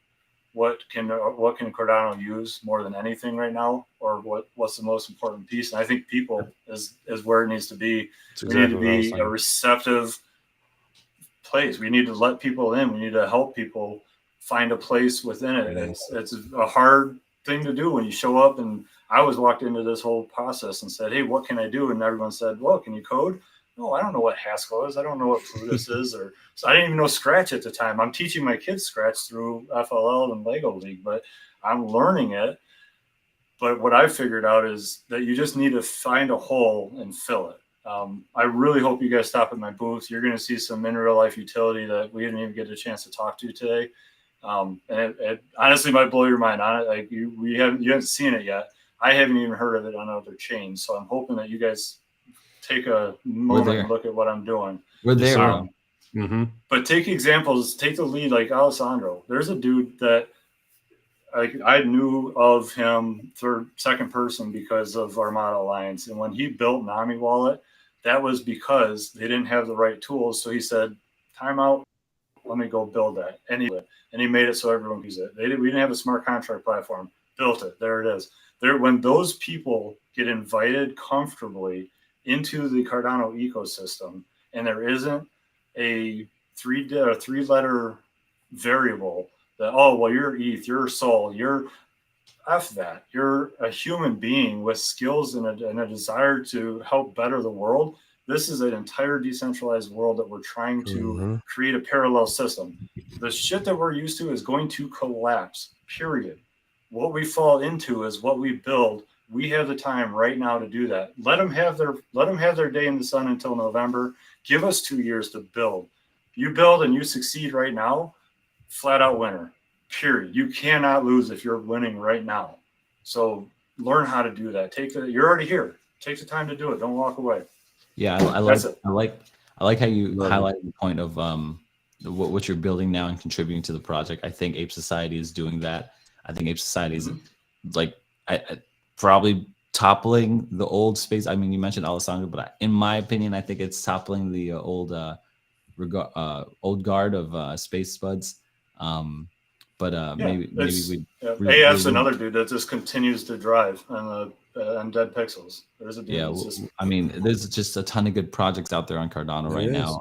what can Cardano use more than anything right now, or what's the most important piece. And I think people is where it needs to be. We need to be a receptive place. We need to let people in. We need to help people find a place within it. It's a hard thing to do when you show up. And I was walked into this whole process and said, hey, what can I do? And everyone said, well, can you code? No, I don't know what Haskell is. I don't know what Plutus is. So I didn't even know Scratch at the time. I'm teaching my kids Scratch through FLL and Lego League, but I'm learning it. But what I figured out is that you just need to find a hole and fill it. I really hope you guys stop at my booth. You're going to see some in real life utility that we didn't even get a chance to talk to today. And it honestly might blow your mind on it. Like you haven't seen it yet. I haven't even heard of it on other chains. So I'm hoping that you guys take a moment and look at what I'm doing. We're there. But take examples, take the lead like Alessandro. There's a dude that I knew of him second person because of Armada Alliance. And when he built Nami Wallet, that was because they didn't have the right tools. So he said, time out, let me go build that. And he made it so everyone could use it. We didn't have a smart contract platform, built it. There it is. When those people get invited comfortably into the Cardano ecosystem, and there isn't a three-letter variable that, oh, well, you're ETH, you're Sol, you're F that. You're a human being with skills and a desire to help better the world. This is an entire decentralized world that we're trying to create a parallel system. The shit that we're used to is going to collapse, period. What we fall into is what we build. We have the time right now to do that. Let them have their day in the sun until November. Give us 2 years to build. You build and you succeed right now, flat out winner, period. You cannot lose if you're winning right now. So learn how to do that. You're already here. Take the time to do it. Don't walk away. Yeah, I like how you highlight the point of what you're building now and contributing to the project. I think Ape Society is doing that. I think Ape Society is like probably toppling the old space. I mean, you mentioned Alessandro, but in my opinion, I think it's toppling the old guard of Space Spuds. Maybe AF's another dude that just continues to drive on Dead Pixels. There's a dude. I mean, there's just a ton of good projects out there on Cardano right now.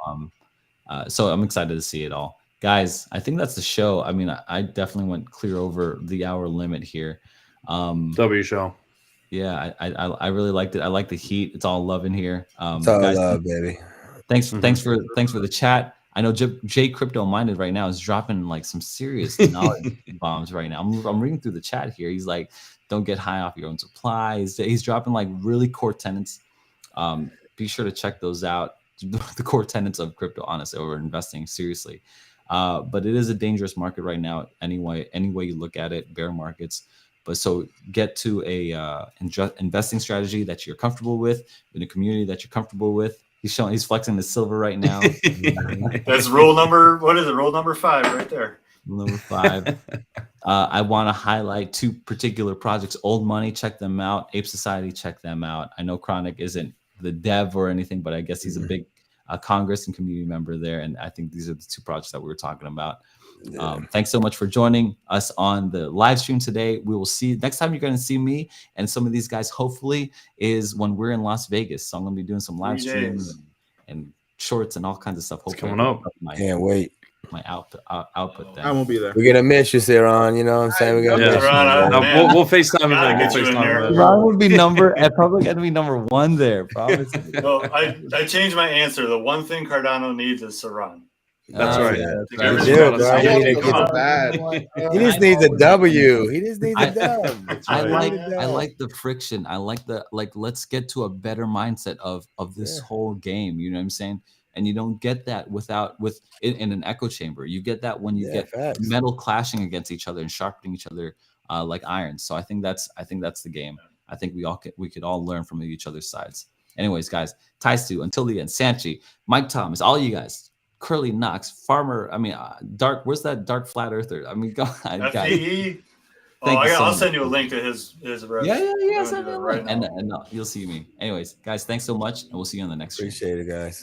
So I'm excited to see it all. Guys, I think that's the show. I mean, I definitely went clear over the hour limit here. W show. Yeah, I really liked it. I like the heat. It's all love in here. It's all guys, love, baby. Thanks for the chat. I know Jay Crypto Minded right now is dropping like some serious knowledge bombs right now. I'm reading through the chat here. He's like, don't get high off your own supply. He's dropping like really core tenets. Be sure to check those out. The core tenets of crypto, honestly, or investing seriously. But it is a dangerous market right now. Any way you look at it, bear markets. But so get to a investing strategy that you're comfortable with, in a community that you're comfortable with. He's flexing the silver right now. That's rule number. What is it? Rule number 5 right there. Rule number 5. I want to highlight 2 particular projects. Old Money, check them out. Ape Society, check them out. I know Chronic isn't the dev or anything, but I guess he's a big Congress and community member there. And I think these are the 2 projects that we were talking about. Thanks so much for joining us on the live stream today. We will see next time you're going to see me and some of these guys, hopefully, is when we're in Las Vegas. So I'm going to be doing some live streams and shorts and all kinds of stuff. Hopefully, coming up. Can't wait. My output. Then. I won't be there. We're gonna miss you, Seron. You know what I'm saying? We're gonna miss you. We'll FaceTime him. Get you in there. Ron would be probably going to be number 1 there. Promise. Well, I changed my answer. The one thing Cardano needs is Seron. That's right. He just needs a W. He just needs a W. I like the friction. I like the let's get to a better mindset of this whole game. You know what I'm saying? And you don't get that in an echo chamber. You get that when you get metal clashing against each other and sharpening each other like iron. So I think that's the game. I think we could all learn from each other's sides. Anyways, guys, Taistu, until the end, Sanchi, Mike Thomas, all you guys, Curly Knox, Farmer. I mean, Dark. Where's that Dark Flat Earther? I mean, guys. I'll send you a link to his. Yeah. Send me a link, and you'll see me. Anyways, guys, thanks so much, and we'll see you on the next stream. Appreciate it, guys.